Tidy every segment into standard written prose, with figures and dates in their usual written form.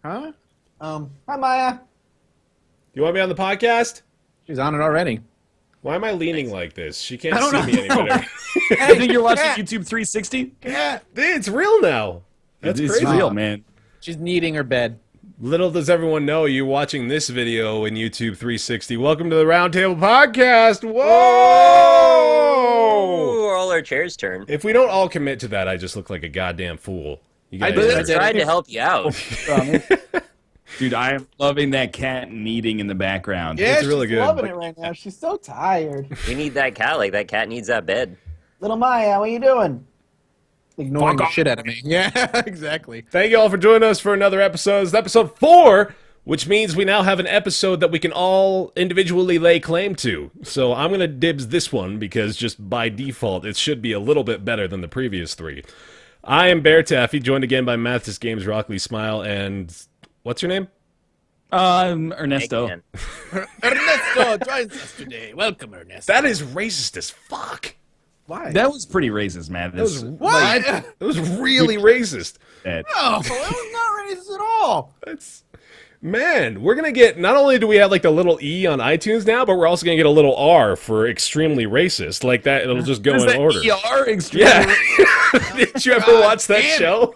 Huh? Hi, Maya. You want me on the podcast? She's on it already. Why am I leaning like this? She can't see me any better. I think you're watching YouTube 360? Yeah. It's real now. That's It's crazy. real, man. She's kneading her bed. Little does everyone know you're watching this video in YouTube 360. Welcome to the Roundtable Podcast. Whoa! Ooh, all our chairs turn. If we don't all commit to that, I just look like a goddamn fool. You guys I tried to help you out. Dude, I am loving that cat kneading in the background. Yeah, It's really she's good. loving it right now. She's so tired. We need that cat like that cat needs that bed. Little Maya, what are you doing? Ignoring Fuck the off. shit out of me. Yeah, exactly. Thank you all for joining us for another episode. It's episode 4, which means we now have an episode that we can all individually lay claim to. So I'm going to dibs this one because just by default, it should be a little bit better than the previous 3. I am Bear Taffy, joined again by Mathis Games, Rockley Smile, and what's your name? Ernesto. Eggman. Ernesto joins us today. Welcome, Ernesto. That is racist as fuck. Why? That was pretty racist, man. That was What? That was really racist. No, it was not racist at all. That's man, we're gonna get. Not only do we have like the little E on iTunes now, but we're also gonna get a little R for extremely racist. Like that, it'll just go Is in that order. ER extremely Yeah. Did you ever watch that damn it. show?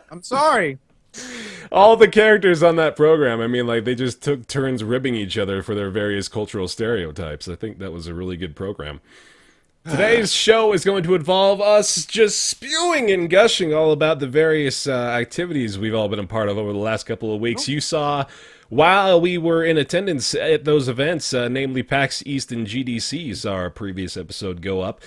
I'm sorry. All the characters on that program, I mean, like they just took turns ribbing each other for their various cultural stereotypes. I think that was a really good program. Today's show is going to involve us just spewing and gushing all about the various activities we've all been a part of over the last couple of weeks. You saw, while we were in attendance at those events, namely PAX East and GDC's, our previous episode go up.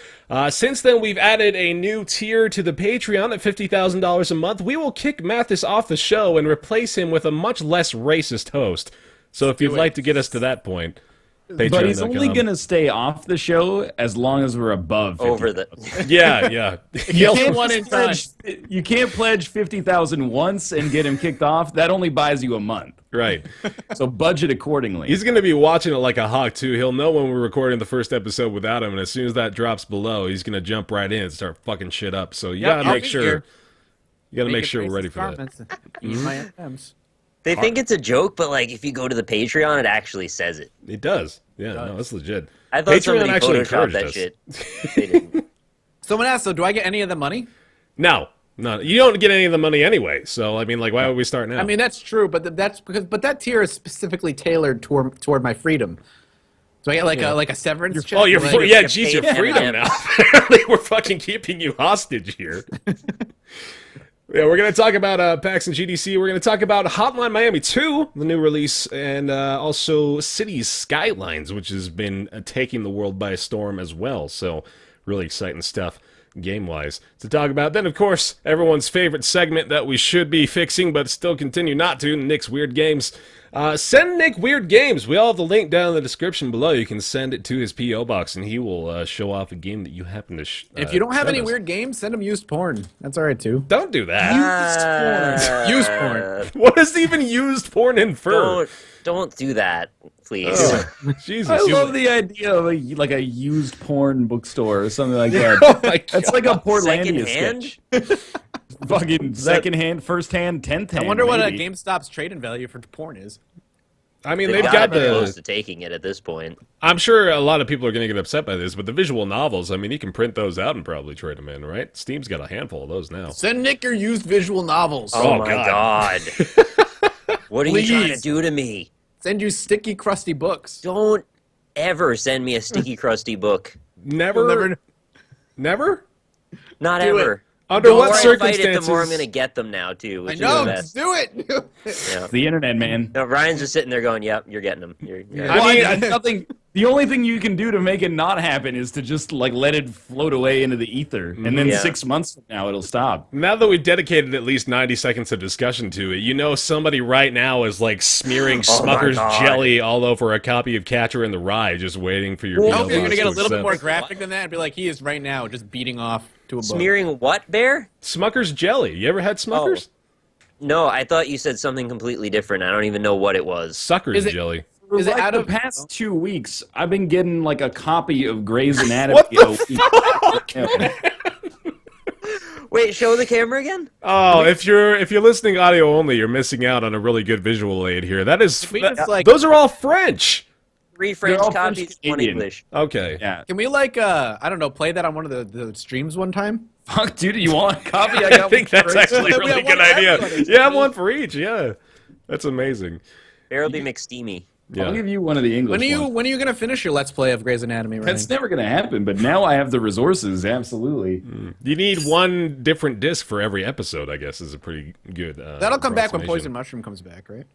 Since then, we've added a new tier to the Patreon at $50,000 a month. We will kick Mathis off the show and replace him with a much less racist host. So if you'd like to get us to that point... But he's only going to stay off the show as long as we're above 50. Over the Yeah. You can't pledge 50,000 once and get him kicked off. That only buys you a month. Right. So budget accordingly. He's going to be watching it like a hawk, too. He'll know when we're recording the first episode without him, and as soon as that drops below, he's going to jump right in and start fucking shit up. So you got to make sure... You got to make sure we're ready for that. Eat my M&Ms. They think it's a joke, but like if you go to the Patreon, it actually says it. It does. Yeah, no, that's legit. I thought Patreon somebody actually photoshopped encouraged that us. shit. They didn't. Someone asked, so do I get any of the money? No. You don't get any of the money anyway. So, I mean, like, why would we start now? I mean, that's true, but but that tier is specifically tailored toward my freedom. Do I get like a severance check? oh, you're Like, free. Yeah, get geez, your paid freedom M&M. now. Apparently, we're fucking keeping you hostage here. Yeah, we're going to talk about PAX and GDC. We're going to talk about Hotline Miami 2, the new release, and also Cities Skylines, which has been taking the world by storm as well. So, really exciting stuff game-wise to talk about. Then, of course, everyone's favorite segment that we should be fixing but still continue not to, Nick's Weird Games. Send Nick Weird Games. We all have the link down in the description below. You can send it to his P.O. box, and he will show off a game that you happen to If you don't have send any us. weird games, send them used porn. That's all right, too. Don't do that. Used porn. What is even used porn infer? Don't do that, please. Jesus. I love the idea of a used porn bookstore or something like that. Oh my God. That's like a Portlandia Secondhand? sketch. Fucking secondhand, first hand, 10th hand. I wonder what maybe. GameStop's trade-in value for porn is. I mean, They've they've got gotta be close the... to taking it at this point. I'm sure a lot of people are going to get upset by this, but the visual novels, I mean, you can print those out and probably trade them in, right? Steam's got a handful of those now. Send Nick your used visual novels. Oh, Oh, my God. God. What are you trying to Please. do to me? Send you sticky, crusty books. Don't ever send me a sticky, crusty book. Never? We'll Never? Not Do it. ever. Under The what more I fight circumstances? it, the more I'm going to get them now, too. I Which know, is the just best. do it. Yeah. It's the internet, man. No, Ryan's just sitting there going, "Yep, you're getting them." You're I mean, nothing. The only thing you can do to make it not happen is to just like let it float away into the ether, and then Yeah. 6 months from now it'll stop. Now that we've dedicated at least 90 seconds of discussion to it, you know somebody right now is like smearing Oh my Smucker's God. jelly all over a copy of Catcher in the Rye, just waiting for your No, PO you're going box to get a to little bit accept. more graphic than that and be like, he is right now just beating off to a book. smearing what, Bear? Smucker's jelly. You ever had Smucker's? No, I thought you said something completely different. I don't even know what it was. Sucker's Is it- jelly. For Is it like out the of- past 2 weeks, I've been getting like a copy of Grey's Anatomy. What the a week. Wait, Wait, show the camera again? Oh, if you're listening audio only, you're missing out on a really good visual aid here. That is, we just, like- those are all French. 3 French all copies, French 1 Canadian. English. Okay. Yeah. Can we like I don't know, play that on one of the streams one time? Fuck, dude, you want a copy? I I got think one that's for actually a We really have one good for idea. everybody. Yeah, one for each. Yeah, that's amazing. Barely McSteamy. I'll Yeah. give you one of the English ones. When are you gonna finish your Let's Play of Grey's Anatomy? Ryan? That's never going to happen, but now I have the resources, absolutely. You need one different disc for every episode, I guess, is a pretty good. That'll come back when approximation. Poison Mushroom comes back, right?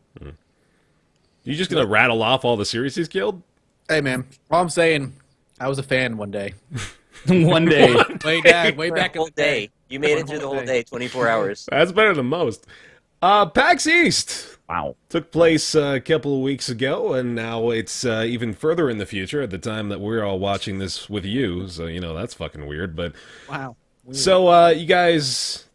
You just gonna rattle off all the series he's killed? Hey man, all I'm saying, I was a fan one day. One day. Way back For in a whole the day. day. You made it through the whole day, 24 hours. That's better than most. PAX East Wow. took place a couple of weeks ago, and now it's even further in the future at the time that we're all watching this with you. So that's fucking weird. But Wow. so you guys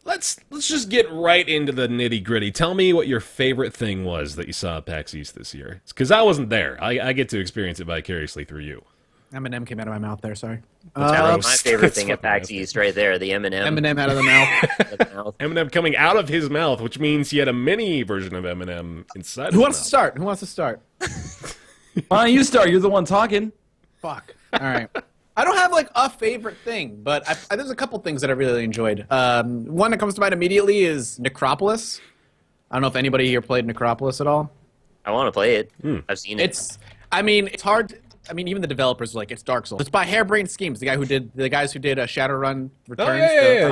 let's just get right into the nitty gritty. Tell me what your favorite thing was that you saw at PAX East this year. Because I wasn't there. I get to experience it vicariously through you. Eminem came out of my mouth there. Sorry. That was my Gross. favorite That's thing at fucking PAX nasty. East right there, the M&M. Eminem out of the mouth. Eminem coming out of his mouth, which means he had a mini version of Eminem inside. Who his wants to mouth. start? Who wants to start? Why don't you start? You're the one talking. Fuck. All right. I don't have like a favorite thing, but there's a couple things that I really enjoyed. One that comes to mind immediately is Necropolis. I don't know if anybody here played Necropolis at all. I want to play it. I've seen it. It's hard. I mean, even the developers are like, it's Dark Souls. It's by Harebrained Schemes, the guys who did Shadowrun Returns. yeah.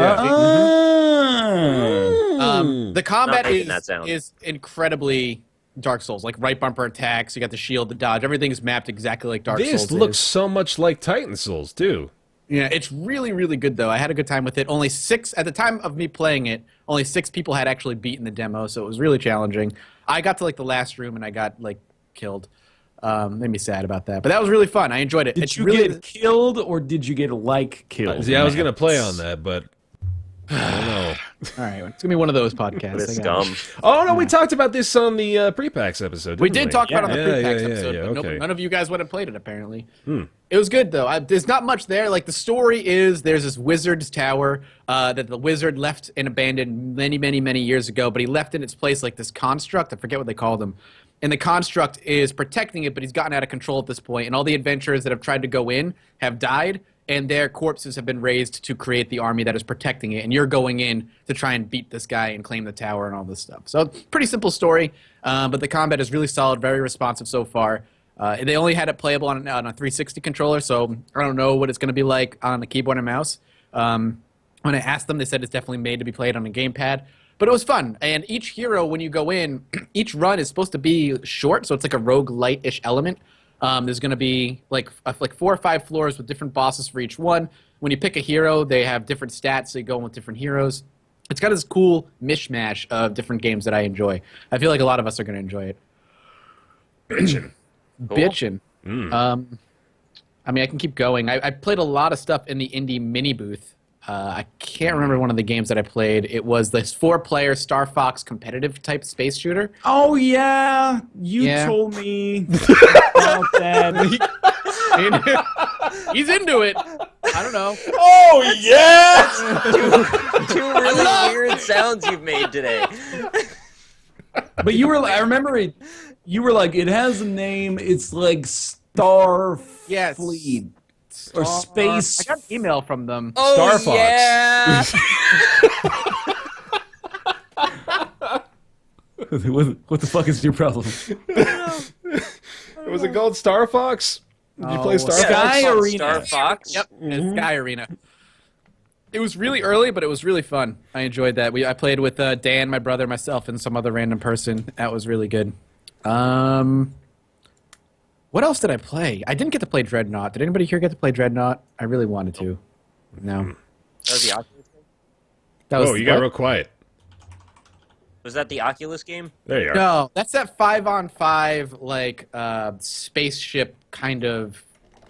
The combat Not making that sound. is incredibly Dark Souls, like right bumper attacks. You got the shield, the dodge. Everything is mapped exactly like Dark Souls. This looks so much like Titan Souls too. Yeah, it's really, really good though. I had a good time with it. Only 6 at the time of me playing it. Only 6 people had actually beaten the demo, so it was really challenging. I got to like the last room and I got like killed. Made me sad about that, but that was really fun. I enjoyed it. Did It's you really get killed or did you get killed? Yeah, I was gonna play on that, but I don't know. all right. It's gonna be one of those podcasts. What a I got it. scum. Oh no, we talked about this on the pre-PAX episode. We didn't did talk about it on the Yeah, pre-PAX yeah, episode, yeah, but okay. none of you guys went and played it apparently. It was good though. There's not much there. Like the story is, there's this wizard's tower that the wizard left and abandoned many, many, many years ago, but he left in its place like this construct. I forget what they called him. And the construct is protecting it, but he's gotten out of control at this point. And all the adventurers that have tried to go in have died, and their corpses have been raised to create the army that is protecting it. And you're going in to try and beat this guy and claim the tower and all this stuff. So pretty simple story, but the combat is really solid, very responsive so far. They only had it playable on a 360 controller, so I don't know what it's going to be like on a keyboard and mouse. When I asked them, they said it's definitely made to be played on a gamepad. But it was fun, and each hero, when you go in, each run is supposed to be short, so it's like a roguelite-ish element. There's going to be like 4 or 5 floors with different bosses for each one. When you pick a hero, they have different stats, so you go in with different heroes. It's got this cool mishmash of different games that I enjoy. I feel like a lot of us are going to enjoy it. Bitchin'. Cool. Bitchin'. I mean, I can keep going. I played a lot of stuff in the indie mini booth. I can't remember one of the games that I played. It was this 4-player Star Fox competitive type space shooter. Oh, yeah. You Yeah. told me about that. He's into it. I don't know. Oh yes! Two really weird sounds you've made today. But you were I remember it. You were like, it has a name. It's like Starfleet. Yes. Or Space. I got an email from them. Star Fox. Yeah. What the fuck is your problem? Was it called Star Fox? Did you play Star Sky Fox? Called Arena. Star Fox. Yep, it's Sky Arena. It was really early, but it was really fun. I enjoyed that. I played with Dan, my brother, myself, and some other random person. That was really good. What else did I play? I didn't get to play Dreadnought. Did anybody here get to play Dreadnought? I really wanted to. No. That was the Oculus game? That was Oh, you got what? real quiet. Was that the Oculus game? There you are. No, that's that 5-on-5 like spaceship kind of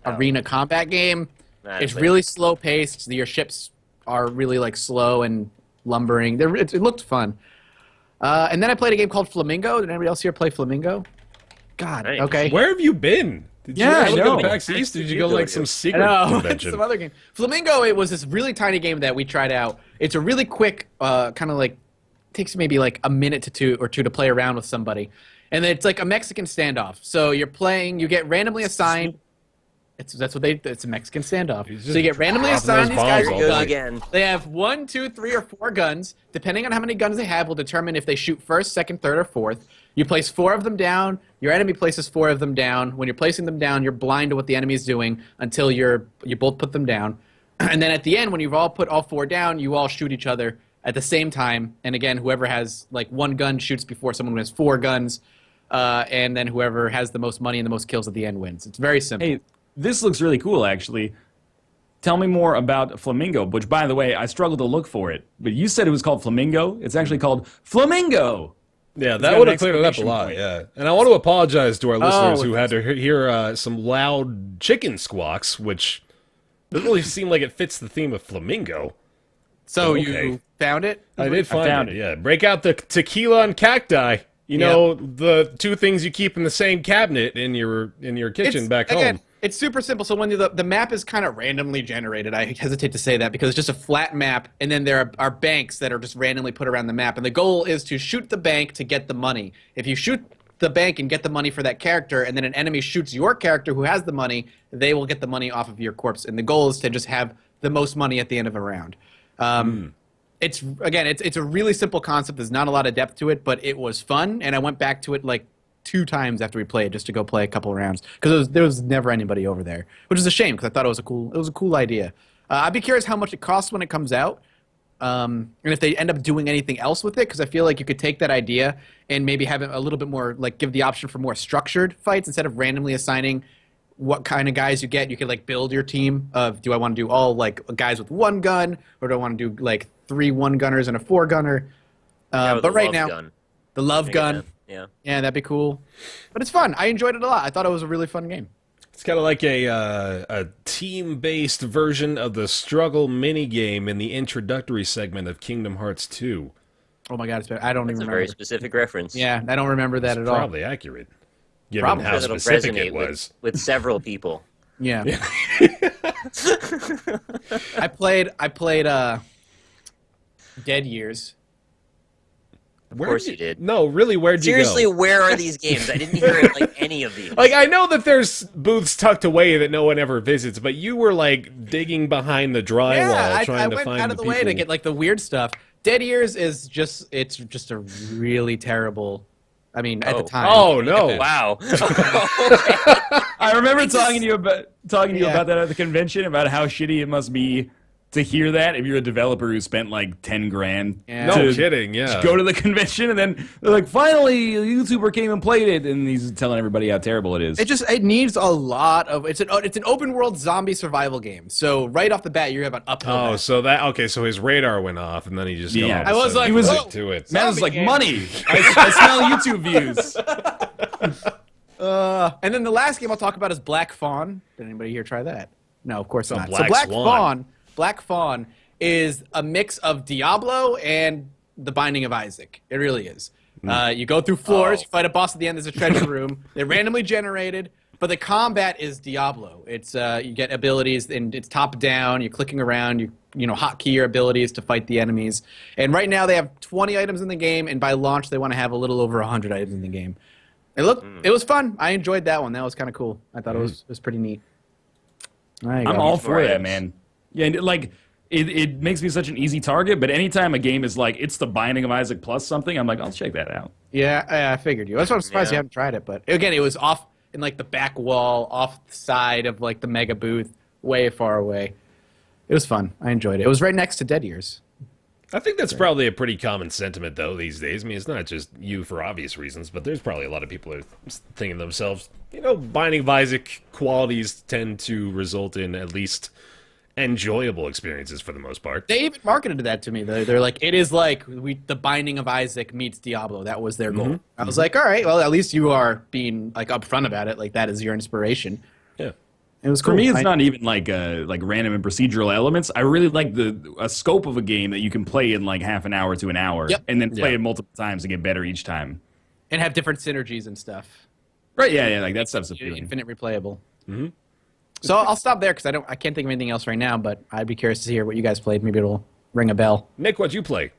arena combat game. Nah, It's but- really slow paced. Your ships are really like slow and lumbering. It looked fun. And then I played a game called Flamingo. Did anybody else here play Flamingo? God, Nice. okay. Where have you been? Did Yeah, you I actually go know. to PAX East? Or did you go like some secret No, convention? some other game. Flamingo, it was this really tiny game that we tried out. It's a really quick, kind of like, takes maybe like a minute to two to play around with somebody. And it's like a Mexican standoff. So you're playing, you get randomly assigned. It's a Mexican standoff. So you get randomly assigned these guys bombs with all guns. day. Again. They have 1, 2, 3, or 4 guns. Depending on how many guns they have, will determine if they shoot first, second, third, or fourth. You place 4 of them down. Your enemy places 4 of them down. When you're placing them down, you're blind to what the enemy is doing until you both put them down. And then at the end, when you've all put all 4 down, you all shoot each other at the same time. And again, whoever has like 1 gun shoots before someone who has 4 guns. And then whoever has the most money and the most kills at the end wins. It's very simple. Hey, this looks really cool, actually. Tell me more about Flamingo, which, by the way, I struggled to look for it. But you said it was called Flamingo. It's actually called Flamingo. Yeah, got that an would have cleared it up a exclamation lot, point. yeah. And I want to apologize to our listeners who it's- had to hear some loud chicken squawks, which doesn't really seem like it fits the theme of Flamingo. So okay. you found it? I did find found it, it. yeah. Break out the tequila and cacti. You know, the 2 things you keep in the same cabinet in your kitchen back home. It's super simple. So when the map is kind of randomly generated, I hesitate to say that because it's just a flat map, and then there are banks that are just randomly put around the map. And the goal is to shoot the bank to get the money. If you shoot the bank and get the money for that character, and then an enemy shoots your character who has the money, they will get the money off of your corpse. And the goal is to just have the most money at the end of a round. It's a really simple concept. There's not a lot of depth to it, but it was fun, and I went back to it like 2 times after we played just to go play a couple of rounds because there was never anybody over there, which is a shame because I thought it was a cool idea. I'd be curious how much it costs when it comes out, and if they end up doing anything else with it, because I feel like you could take that idea and maybe have it a little bit more, like give the option for more structured fights instead of randomly assigning what kind of guys you get. You could like build your team of, do I want to do all like guys with 1 gun, or do I want to do like 3 1-gunners and a 4-gunner? With But the right love now, gun. the love Make it gun. that. Yeah. Yeah, that'd be cool. But it's fun. I enjoyed it a lot. I thought it was a really fun game. It's kind of like a team-based version of the struggle minigame in the introductory segment of Kingdom Hearts 2. Oh my god, I don't It's even a very remember. specific reference. Yeah, I don't remember that at all. Probably accurate, given Probably. how Because it'll specific resonate it was. with several people. Yeah. I played Dead Years. Of course you did. No, really, where'd you go? Seriously, where are these games? I didn't hear like any of these. Like, I know that there's booths tucked away that no one ever visits, but you were, like, digging behind the drywall Yeah, trying I to went find out of the way people. to get like the weird stuff. Dead Years is just a really terrible. I mean, at the time. Oh, no. Wow. I remember talking to you about Yeah. that at the convention, about how shitty it must be to hear that if you're a developer who spent like 10 grand. Yeah. No to kidding, yeah. go to the convention, and then they're like, finally, a YouTuber came and played it, and he's telling everybody how terrible it is. It needs a lot of it's an open world zombie survival game. So right off the bat, you have an uphill. Oh, battle. so his radar went off, and then he just Yeah. all of a I was sudden like, he was whoa. to it. Man was zombie like, game. money. I smell YouTube views. And then the last game I'll talk about is Black Fawn. Did anybody here try that? No, of course not. Black so Swan. Black Fawn is a mix of Diablo and The Binding of Isaac. It really is. You go through floors, you fight a boss at the end, there's a treasure room. They're randomly generated, but the combat is Diablo. It's you get abilities, and it's top down. You're clicking around. You hotkey your abilities to fight the enemies. And right now they have 20 items in the game, and by launch they want to have a little over 100 items in the game. It was fun. I enjoyed that one. That was kind of cool. I thought it was pretty neat. I'm all for that, items. man. Yeah, and like it makes me such an easy target. But anytime a game is like it's the Binding of Isaac plus something, I'm like, I'll check that out. Yeah, I figured you. That's why I'm surprised you Yeah. haven't tried it. But again, it was off in like the back wall, off the side of like the mega booth, way far away. It was fun. I enjoyed it. It was right next to Dead Years. I think that's probably a pretty common sentiment, though, these days. I mean, it's not just you for obvious reasons, but there's probably a lot of people who are thinking to themselves, Binding of Isaac qualities tend to result in at least enjoyable experiences for the most part. They even marketed that to me. They're like, it is like the Binding of Isaac meets Diablo. That was their goal. I was like, all right, well, at least you are being like upfront about it. Like that is your inspiration. Yeah. It was cool. For me, it's not even like random and procedural elements. I really like a scope of a game that you can play in like half an hour to an hour, Yep. and then play Yeah. it multiple times and get better each time. and have different synergies and stuff. Right? Yeah, like that stuff's appealing. Infinite replayable. Mm-hmm. So I'll stop there because I can't think of anything else right now. But I'd be curious to hear what you guys played. Maybe it'll ring a bell. Nick, what'd you play?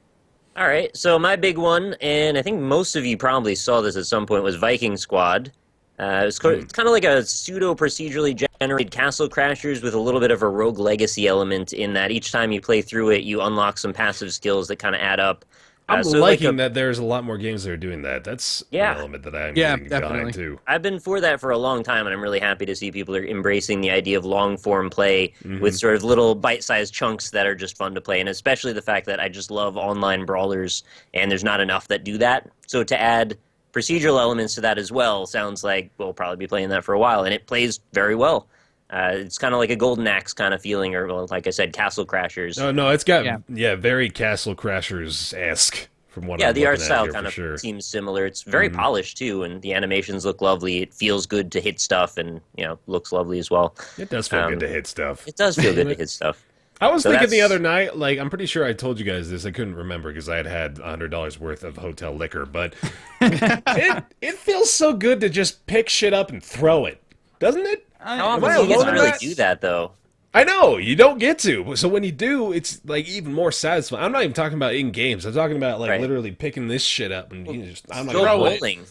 All right, so my big one, and I think most of you probably saw this at some point, was Viking Squad. It's kind of like a pseudo-procedurally generated Castle Crashers with a little bit of a rogue legacy element in that each time you play through it, you unlock some passive skills that kind of add up. I'm liking that there's a lot more games that are doing that. That's an element that I'm getting behind, too. I've been for that for a long time, and I'm really happy to see people are embracing the idea of long-form play with sort of little bite-sized chunks that are just fun to play, and especially the fact that I just love online brawlers, and there's not enough that do that. So to add procedural elements to that as well sounds like we'll probably be playing that for a while, and it plays very well. It's kind of like a Golden Axe kind of feeling, or like I said, Castle Crashers. No, it's got very Castle Crashers-esque from what I'm the looking art at style here, kind of sure. seems similar. It's very polished too, and the animations look lovely. It feels good to hit stuff, and looks lovely as well. It does feel good to hit stuff. It does feel good to hit stuff. I was thinking the other night, like, I'm pretty sure I told you guys this. I couldn't remember because I had $100 worth of hotel liquor, but it feels so good to just pick shit up and throw it, doesn't it? How often do you get to really do that, though? I know, you don't get to. So when you do, it's, like, even more satisfying. I'm not even talking about in games. I'm talking about, like, literally picking this shit up and I'm not Go going bowling.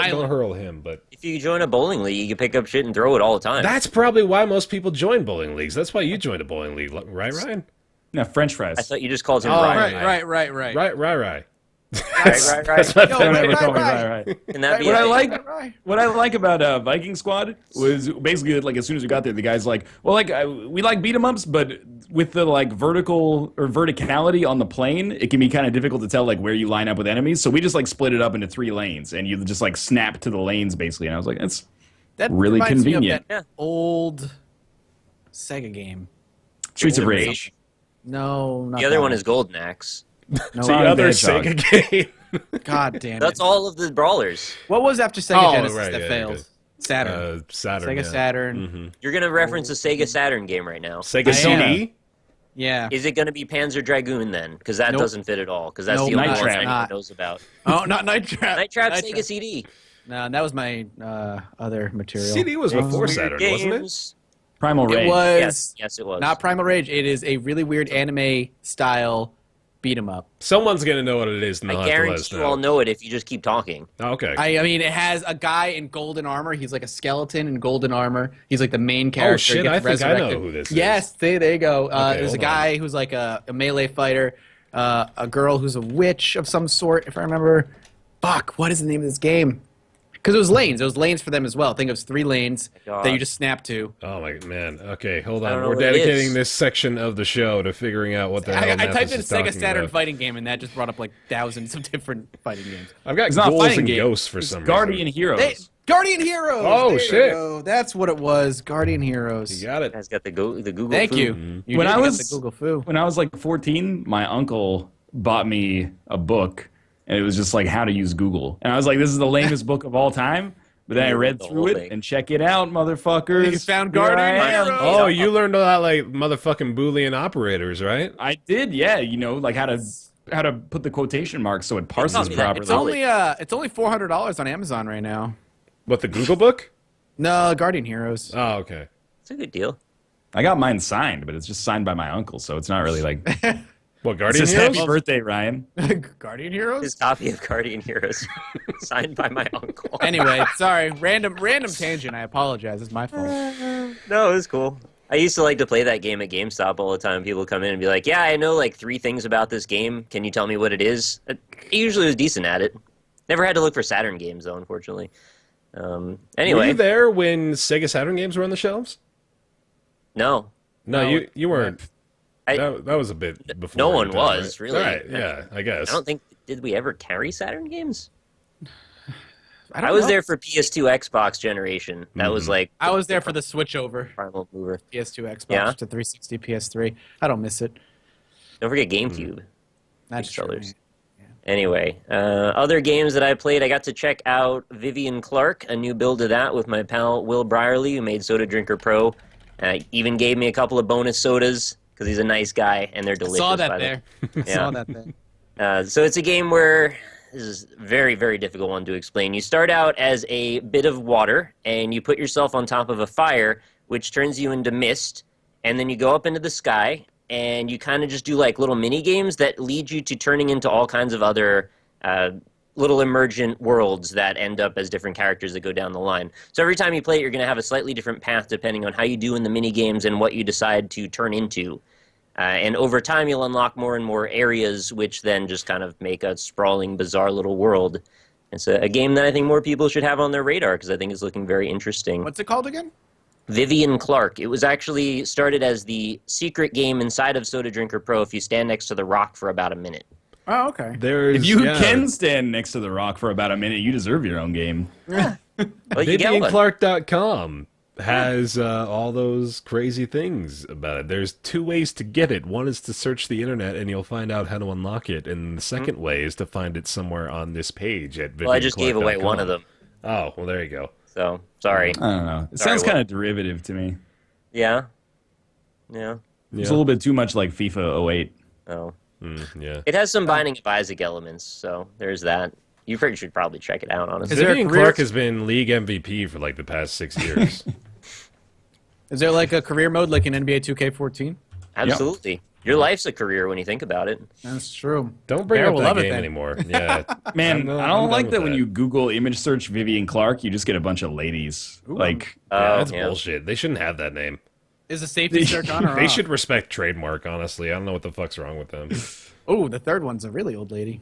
don't hurl him, but... If you join a bowling league, you can pick up shit and throw it all the time. That's probably why most people join bowling leagues. That's why you joined a bowling league, right, Ryan? No, French fries. I thought you just called him Right. Right. That's Right. Can that be what I like about Viking Squad was basically like as soon as we got there, the guy's like, well, like we like beat 'em ups, but with the like vertical or verticality on the plane, it can be kind of difficult to tell like where you line up with enemies. So we just like split it up into 3 lanes, and you just like snap to the lanes basically. And I was like, that's really reminds me of convenient. that old Sega game. Streets of Rage. No, not The other that one is Golden Axe. No, The other Sega game. God damn it. That's all of the brawlers. What was after Sega Genesis right, that yeah, failed? okay. Saturn. Saturn. Sega Saturn. You're going to reference a Sega Saturn game right now. Sega CD? Yeah. Is it going to be Panzer Dragoon then? Because that doesn't fit at all. Because that's Nope, the only Night one Trap. anyone knows about. Oh, not Night Trap. Night Trap Sega CD. No, that was my other material. CD was before Saturn, wasn't it? Games. Primal Rage. It was Yes, it was. not Primal Rage. It is a really weird anime style beat 'em up. Someone's going to know what it is, and they'll I have to let guarantee us you know. all know it if you just keep talking. Oh, okay. I mean, it has a guy in golden armor. He's like a skeleton in golden armor. He's like the main character. shit, He gets I think I know resurrected. who this is. Yes, there you go. There's a hold guy who's like a melee fighter, a girl who's a witch of some sort, if I remember. Fuck, what is the name of this game? Because it was lanes. It was lanes for them as well. I think it was 3 lanes God. that you just snap to. Oh, my man. Okay, hold I don't on. know We're what it dedicating is. this section of the show to figuring out what the hell I Mathis typed in is Sega talking Saturn about. fighting game, and that just brought up like thousands of different fighting games. I've got It's not a ghouls fighting and game. ghosts for It's some Guardian reason. Heroes. Guardian Heroes! Oh, There you shit. go. That's what it was. Guardian Heroes. You got it. Guys got the Google. Thank Foo. you. You When did I get was- the Google Foo. When I was like 14, my uncle bought me a book, and it was just like how to use Google. And I was like, this is the lamest book of all time. But then I read The through whole it thing. and check it out, motherfuckers. You found Here I Guardian am. Heroes. Oh, you learned about, like, motherfucking Boolean operators, right? I did, yeah. You know, like how to put the quotation marks so it parses taught me that. properly. It's only $400 on Amazon right now. What, the Google book? No, Guardian Heroes. Oh, okay. It's a good deal. I got mine signed, but it's just signed by my uncle, so it's not really like. What, It's Guardian just Heroes? happy birthday, Ryan. Guardian Heroes? His copy of Guardian Heroes, signed by my uncle. Anyway, sorry, random tangent. I apologize. It's my fault. No, it was cool. I used to like to play that game at GameStop all the time. People come in and be like, "Yeah, I know like 3 things about this game. Can you tell me what it is?" I usually was decent at it. Never had to look for Saturn games though, unfortunately. Were Anyway, you there when Sega Saturn games were on the shelves? no, No, you weren't. I- That was a bit before. no your one time, was, right? really. Right, yeah, I guess. I don't think did we ever carry Saturn games? I I was know. there for PS2 Xbox generation. That was like I was there for the switch over. primal mover. PS2, Xbox Yeah? to 360, PS3. I don't miss it. Don't forget GameCube. That's true. Colors. Anyway, other games that I played, I got to check out Vivian Clark, a new build of that with my pal Will Brierly, who made Soda Drinker Pro. Even gave me a couple of bonus sodas because he's a nice guy and they're delicious. Saw that by the there. Yeah. Saw that there. So it's a game where this is a very, very difficult one to explain. You start out as a bit of water, and you put yourself on top of a fire, which turns you into mist, and then you go up into the sky, and you kind of just do like little mini games that lead you to turning into all kinds of other little emergent worlds that end up as different characters that go down the line. So every time you play it, you're going to have a slightly different path depending on how you do in the mini games and what you decide to turn into. And over time, you'll unlock more and more areas, which then just kind of make a sprawling, bizarre little world. It's a game that I think more people should have on their radar because I think it's looking very interesting. What's it called again? Vivian Clark. It was actually started as the secret game inside of Soda Drinker Pro if you stand next to the rock for about a minute. Oh, okay. If you can stand next to the rock for about a minute, you deserve your own game. Well, you get one. VivianClark.com has all those crazy things about it. There's 2 ways to get it. One is to search the internet and you'll find out how to unlock it. And the second way is to find it somewhere on this page at VivianClark.com. Well, I just gave away one of them. Oh, well, there you go. So, sorry. I don't know. It sounds kind of derivative to me. Yeah? Yeah. It's a little bit too much like FIFA 08. Oh. Yeah. It has some Binding of Isaac elements, so there's that. You should probably check it out, honestly. Vivian Clark has been league MVP for like the past 6 years. Is there like a career mode like in NBA 2K14? Absolutely. Yep. Your life's a career when you think about it. That's true. Don't bring up that game anymore. Yeah. Man, I don't like that when you Google image search Vivian Clark, you just get a bunch of ladies. Ooh. Like, that's bullshit. They shouldn't have that name. Is the safety search on or off? They should respect trademark, honestly. I don't know what the fuck's wrong with them. Oh, the third one's a really old lady.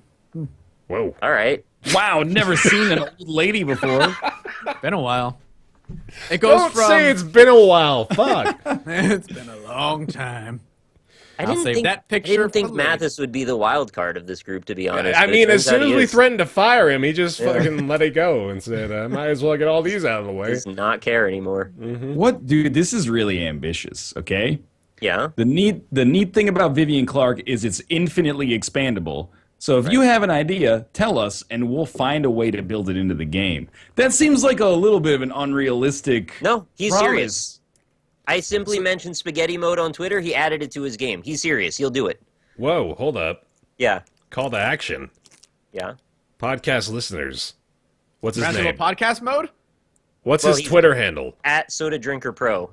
Whoa. All right. Wow, never seen an old lady before. Been a while. It goes Don't from... say it's been a while. Fuck. It's been a long time. I didn't think Mathis would be the wild card of this group, to be honest. I mean, as soon as we threatened to fire him, he just fucking let it go and said, I might as well get all these out of the way. Does not care anymore. Mm-hmm. What, dude? This is really ambitious. Okay. Yeah. The neat thing about Vivian Clark is it's infinitely expandable. So if you have an idea, tell us, and we'll find a way to build it into the game. That seems like a little bit of an unrealistic. No, he's promise. serious. I simply mentioned spaghetti mode on Twitter. He added it to his game. He's serious. He'll do it. Whoa, hold up. Yeah. Call to action. Yeah. Podcast listeners. What's his Roundtable name? Podcast mode? What's his Twitter handle? At Soda Drinker Pro.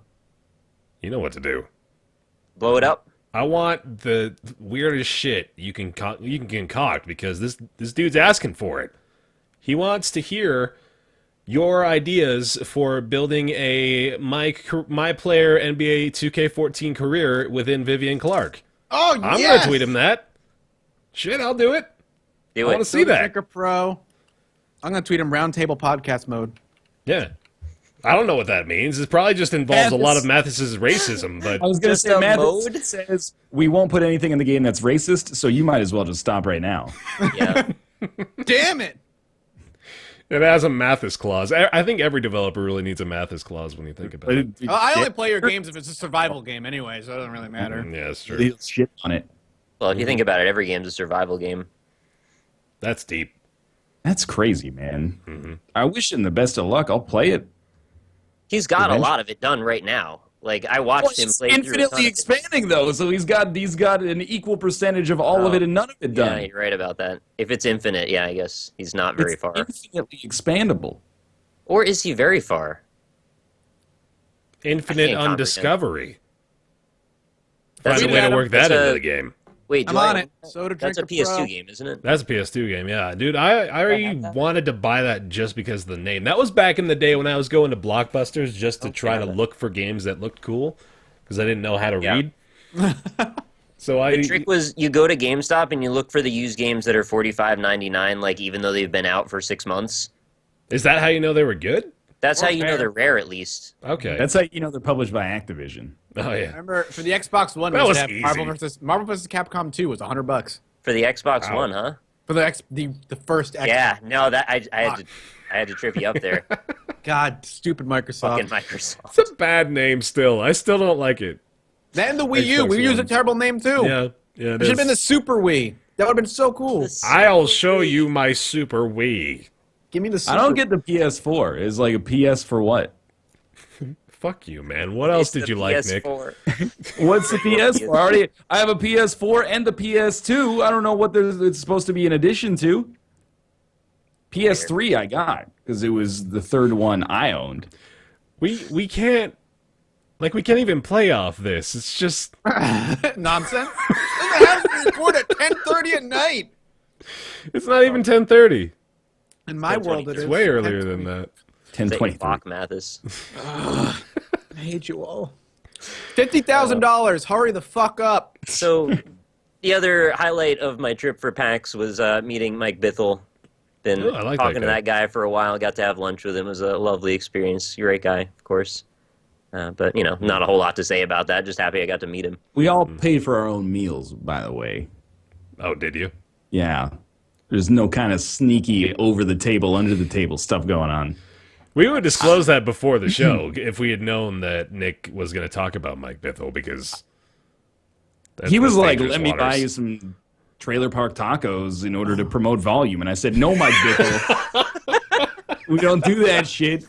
You know what to do. Blow it up. I want the weirdest shit you can concoct because this dude's asking for it. He wants to hear your ideas for building a my player NBA 2K14 career within Vivian Clark. Oh, I'm gonna tweet him that. Shit, I'll do it. I want to see that. Drinker Pro. I'm gonna tweet him Roundtable Podcast mode. Yeah. I don't know what that means. It probably just involves a lot of Mathis's racism, but I was going to say, mode Mathis says we won't put anything in the game that's racist, so you might as well just stop right now. Yeah. Damn it! It has a Mathis clause. I think every developer really needs a Mathis clause when you think about it. I only play your games if it's a survival game anyway, so it doesn't really matter. Yeah, that's true. He'll shit on it. Well, if you think about it, every game's a survival game. That's deep. That's crazy, man. I wish him the best of luck. I'll play it. He's got a lot of it done right now. Like, I watched him play through infinitely expanding, though, so he's got an equal percentage of all of it and none of it done. Yeah, you're right about that. If it's infinite, yeah, I guess he's not very far. Infinitely expandable. Or is he very far? Infinite undiscovery. That's Find a way to work that into the game. Wait, I'm on it. Soda that's a Drinker PS2 Pro. game, isn't it? That's a PS2 game, yeah. Dude, I already wanted to buy that just because of the name. That was back in the day when I was going to Blockbusters just to try to look for games that looked cool because I didn't know how to read. So the trick was you go to GameStop and you look for the used games that are $45.99, like even though they've been out for 6 months. Is that how you know they were good? That's how you know they're rare, at least. Okay. That's how you know they're published by Activision. Oh yeah. Remember, for the Xbox One, That we was used to have easy. Marvel vs. Capcom 2 was $100 For the Xbox One, huh? for the first Xbox. Yeah, no, that I had to trip you up there. God, stupid Microsoft. Fucking Microsoft. It's a bad name still. I still don't like it. And the Wii U. Xbox Wii U's a One. terrible name too. Yeah. Yeah. It should have been the Super Wii. That would have been so cool. I'll show you my Super Wii. Give me the Super I don't get the PS4. Is like a PS for what? Fuck you, man. What else did you like, Nick? What's the PS4? I have a PS4 and the PS2. I don't know what it's supposed to be in addition to. PS3 I got because it was the third one I owned. We can't even play off this. It's just Nonsense. In the house we record at 10:30 at night. it's not even 10:30. In my world, it It's is way earlier than that. 10:23. Bach Mathis. I hate you all. $50,000. Hurry the fuck up. So, the other highlight of my trip for PAX was meeting Mike Bithell. Been Oh, I like talking that to that guy for a while. Got to have lunch with him. It was a lovely experience. Great guy, of course. But, not a whole lot to say about that. Just happy I got to meet him. We all paid for our own meals, by the way. Oh, did you? Yeah. There's no kind of sneaky over the table, under the table stuff going on. We would disclose that before the show if we had known that Nick was going to talk about Mike Bithell, because He was like, dangerous let me buy waters. you some trailer park tacos in order to promote volume. And I said, no, Mike Bithell. We don't do that shit.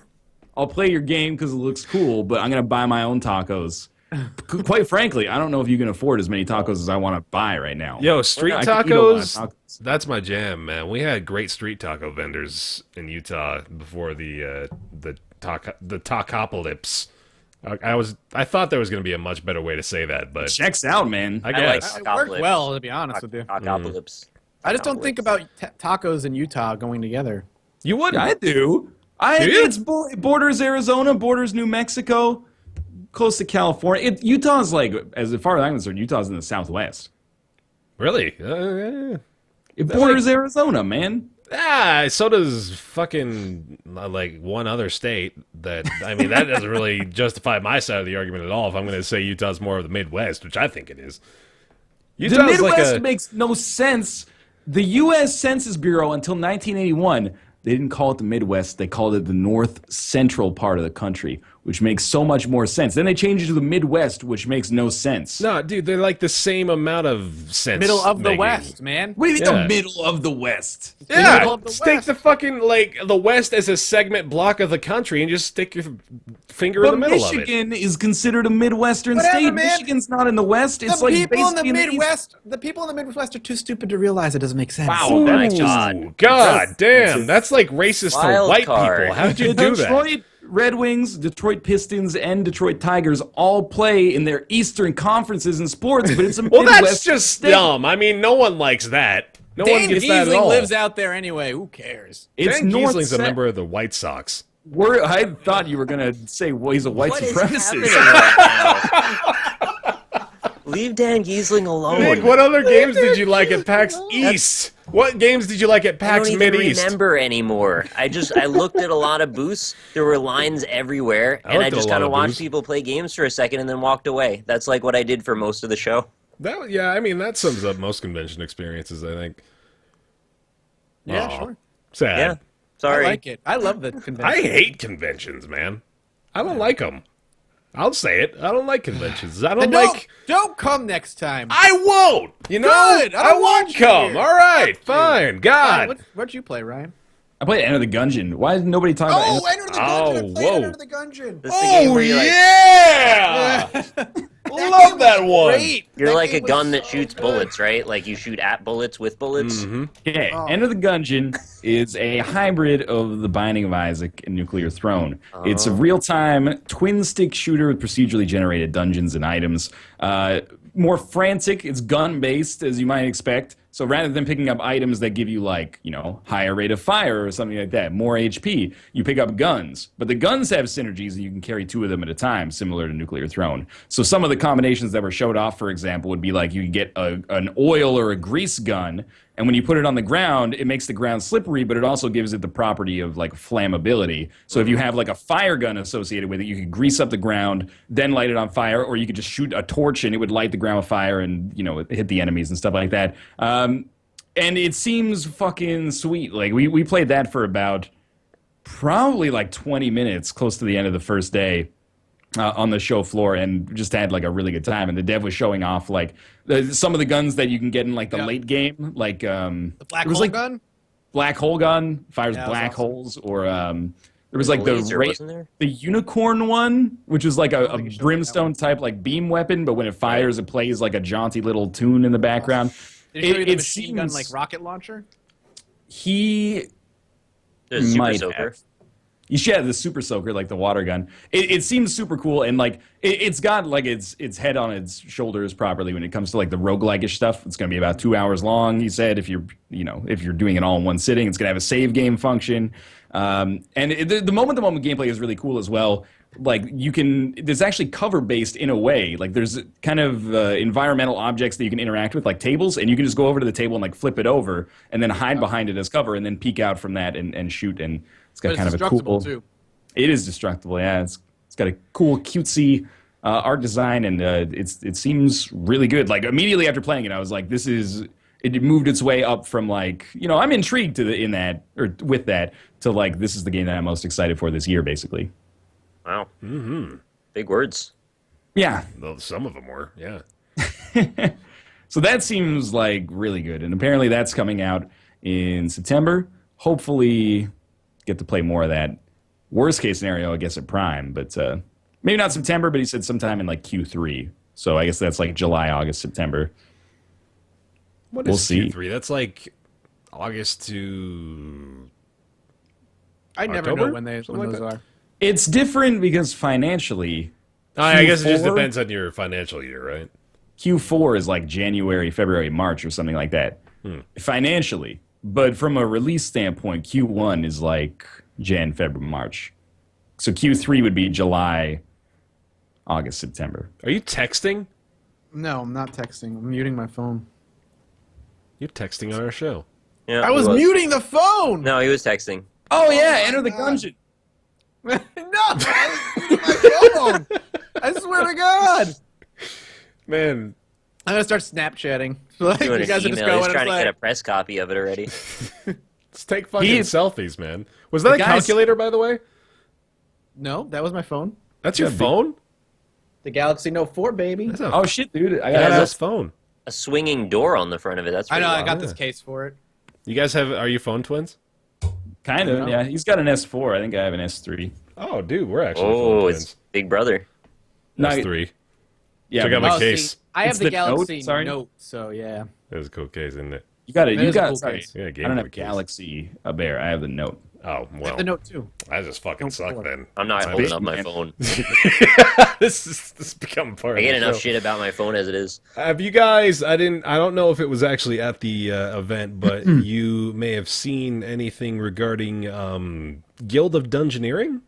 I'll play your game because it looks cool, but I'm going to buy my own tacos. Quite frankly, I don't know if you can afford as many tacos as I want to buy right now. Yo, street I could eat a lot of tacos, tacos. that's my jam, man. We had great street taco vendors in Utah before the tacopolis. I thought there was going to be a much better way to say that, but Checks out, man. I I guess. like It worked well, to be honest with you. Tacopolis. I just don't think about tacos in Utah going together. You wouldn't. I do. Do you? It's borders Arizona, borders New Mexico, close to California. Utah's like, as far as I'm concerned, Utah's in the Southwest. Really? It borders Arizona, man. So does fucking like one other state. That doesn't really justify my side of the argument at all. If I'm going to say Utah's more of the Midwest, which I think it is. The Utah's Midwest makes no sense. The U.S. Census Bureau, until 1981, they didn't call it the Midwest. They called it the North Central part of the country, which makes so much more sense. Then they changed it to the Midwest, which makes no sense. No, dude, they're like the same amount of sense. Middle of the making. West, man. What do you mean Yeah. the middle of the West? Yeah, middle of the take West. the fucking the West as a segment block of the country and just stick your finger in But the middle of it. Michigan is considered a Midwestern Whatever, state. man. Michigan's not in the West. It's The like people in the basically East. Midwest, the people in the Midwest are too stupid to realize it doesn't make sense. Wow, Ooh, that's God damn, that's like racist to Wild white card. people. How did you do that? Detroit Red Wings, Detroit Pistons, and Detroit Tigers all play in their Eastern conferences in sports, but it's a Well, Midwest that's just state. dumb. I mean, no one likes that. No one Dan gets that at Giesling all. lives out there anyway. Who cares? It's Dan North Giesling's a Cen- member of the White Sox. I thought you were going to say, well, he's a white What is supremacist. happening right now? Leave Dan Giesling alone. Nick, what other games did you like at PAX East? What games did you like at I PAX don't even Mid-East? remember anymore. I looked at a lot of booths. There were lines everywhere, and I looked at a just lot kind of of watched booths. people play games for a second and then walked away. That's like what I did for most of the show. Yeah, I mean, that sums up most convention experiences, I think. Yeah, Aw, sure. Sad. Yeah, sorry. I like it. I love the convention. I hate conventions, man. I don't like them. I'll say it. I don't like conventions. I don't Then like... don't come next time. I won't! You know? Good, I don't won't want you come. here. All right, Fuck you. fine. God. What'd you play, Ryan? I played Enter the Gungeon. Why is nobody talking about Oh, Enter Enter the Gungeon. I played whoa. Enter the Gungeon. This is the game Oh, where you're like, yeah! Love that one. Great. you're That like a game was gun that so shoots good. bullets, right? Like you shoot at bullets with bullets. Okay, Oh. Enter the Gungeon is a hybrid of The Binding of Isaac and Nuclear Throne. It's a real-time twin-stick shooter with procedurally generated dungeons and items. More frantic, it's gun-based, as you might expect. So rather than picking up items that give you, like, higher rate of fire or something like that, more HP, you pick up guns. But the guns have synergies, and you can carry 2 of them at a time, similar to Nuclear Throne. So some of the combinations that were showed off, for example, would be like you could get an oil or a grease gun, and when you put it on the ground, it makes the ground slippery, but it also gives it the property of, like, flammability. So if you have, like, a fire gun associated with it, you could grease up the ground, then light it on fire, or you could just shoot a torch and it would light the ground with fire and, hit the enemies and stuff like that. And it seems fucking sweet. Like, we played that for about probably, like, 20 minutes, close to the end of the first day. On the show floor, and just had like a really good time. And the dev was showing off like some of the guns that you can get in like the late game, like The black it was hole like gun? black hole gun fires Yeah, that was black awesome. holes, or there was like Laser, wasn't there? the unicorn one, which is like a think you showed me that brimstone type like beam weapon, but when it fires, it plays like a jaunty little tune in the background. Did he show you the It machine gun seems- like rocket launcher? He There's a super Might soaker. have. You should have the super soaker, like the water gun. It seems super cool, and like it's got like its head on its shoulders properly when it comes to like the roguelike-ish stuff. It's going to be about 2 hours long. He said if you're doing it all in one sitting, it's going to have a save game function. And the moment-to-moment gameplay is really cool as well. Like there's actually cover based in a way. Like there's kind of environmental objects that you can interact with, like tables, and you can just go over to the table and like flip it over, and then hide behind it as cover, and then peek out from that and shoot. And it's got But kind it's of a cool. too. It is destructible. Yeah, it's got a cool, cutesy art design, and it seems really good. Like immediately after playing it, I was like, this is. It moved its way up from like, I'm intrigued with that to like, this is the game that I'm most excited for this year, basically. Wow. Mm-hmm. Big words. Yeah. Well, some of them were, yeah. So that seems like really good. And apparently that's coming out in September. Hopefully get to play more of that. Worst case scenario, I guess at Prime, but maybe not September, but he said sometime in like Q3. So I guess that's like July, August, September. What We'll is see. Q3? That's like August to I never October? know when those are. It's different because financially, I guess it just Q4? depends on your financial year, right? Q4 is like January, February, March, or something like that. Financially. But from a release standpoint, Q1 is like Jan, February, March. So Q3 would be July, August, September. Are you texting? No, I'm not texting. I'm muting my phone. You're texting on our show. Yeah, I he was muting the phone. No, he was texting. Oh, yeah, Enter the Gungeon. No, I was muting my phone. I swear to God. Man, I'm gonna start Snapchatting. Like, Doing you an guys are just email. going. He's trying to it's get a like, press copy of it already. let's take fucking He- selfies, man. Was that a guy's- calculator, by the way? no, that was my phone. That's your phone? The Galaxy Note 4, baby. That's a Oh, shit, dude. I badass got phone. A swinging door on the front of it. That's I pretty know. I wild. got this case for it. You guys are you phone twins? kind of, yeah. He's got an S4. I think I have an S3. Oh, dude, we're actually Oh, phone it's twins. Big Brother. No, That's 3. Yeah, Check out but my Oh, case. see, I have It's the the Galaxy Note, sorry? Note, so yeah. That was a cool case, isn't it? you got it. That You is a got cool sorry. case. Yeah, Game I don't Boy have case. Galaxy Bear. I have the Note. Oh, well. The Note 2. I just fucking suck forward. then. I'm not It's holding big, up my man. phone. this is become part I of get the enough show. shit about my phone as it is. Have you guys? I don't know if it was actually at the event, but you may have seen anything regarding Guild of Dungeoneering.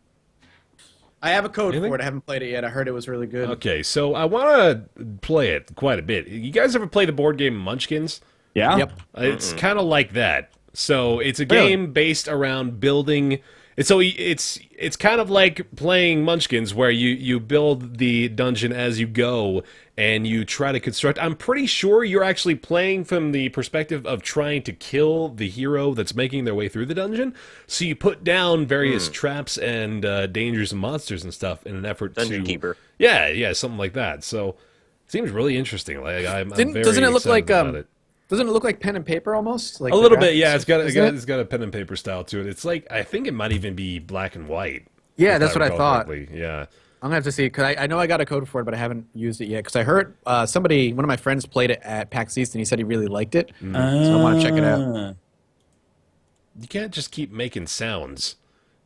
I have a code Anything? for it. I haven't played it yet. I heard it was really good. Okay, so I want to play it quite a bit. You guys ever played the board game Munchkins? Yeah? Yep. It's kind of like that. So it's a Really? game based around building. So it's kind of like playing Munchkins, where you build the dungeon as you go and you try to construct. I'm pretty sure you're actually playing from the perspective of trying to kill the hero that's making their way through the dungeon. So you put down various traps and dangers and monsters and stuff in an effort Dungeon to Keeper. Yeah, something like that. So it seems really interesting. Like I'm very Doesn't it look excited like about it. Doesn't it look like pen and paper almost? Like A the little bit, graphics? yeah. Isn't it? It's got a pen and paper style to it. It's like I think it might even be black and white. Yeah, if that's what I recall thought. correctly. Yeah, I'm gonna have to see because I know I got a code for it, but I haven't used it yet. Because I heard one of my friends played it at PAX East, and he said he really liked it. So I want to check it out. you can't just keep making sounds.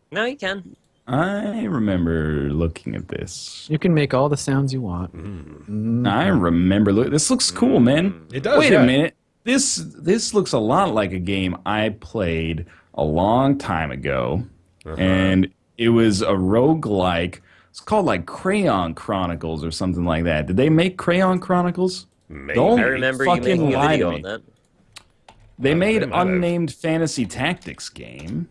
No, you can. I remember looking at this. You can make all the sounds you want. I remember. This looks cool, man. It does. Wait yeah. a minute. This looks a lot like a game I played a long time ago, and it was a roguelike. It's called like Crayon Chronicles or something like that. Did they make Crayon Chronicles? Maybe. Don't I remember you fucking making a lie to video me. on that. They made they might have. Unnamed Fantasy Tactics game.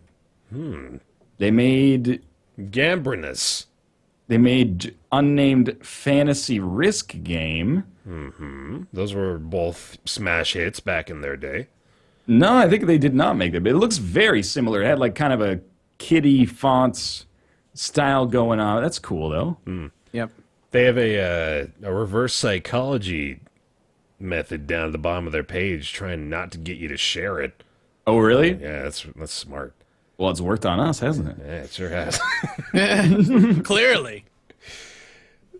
They made Gambrinus. Unnamed Fantasy Risk game. Those were both smash hits back in their day. No, I think they did not make that. But it looks very similar. It had like kind of a kiddie fonts style going on. That's cool though. Yep. They have a reverse psychology method down at the bottom of their page, trying not to get you to share it. Oh, really? Yeah, that's smart. Well, it's worked on us, hasn't it? Yeah, it sure has. Clearly.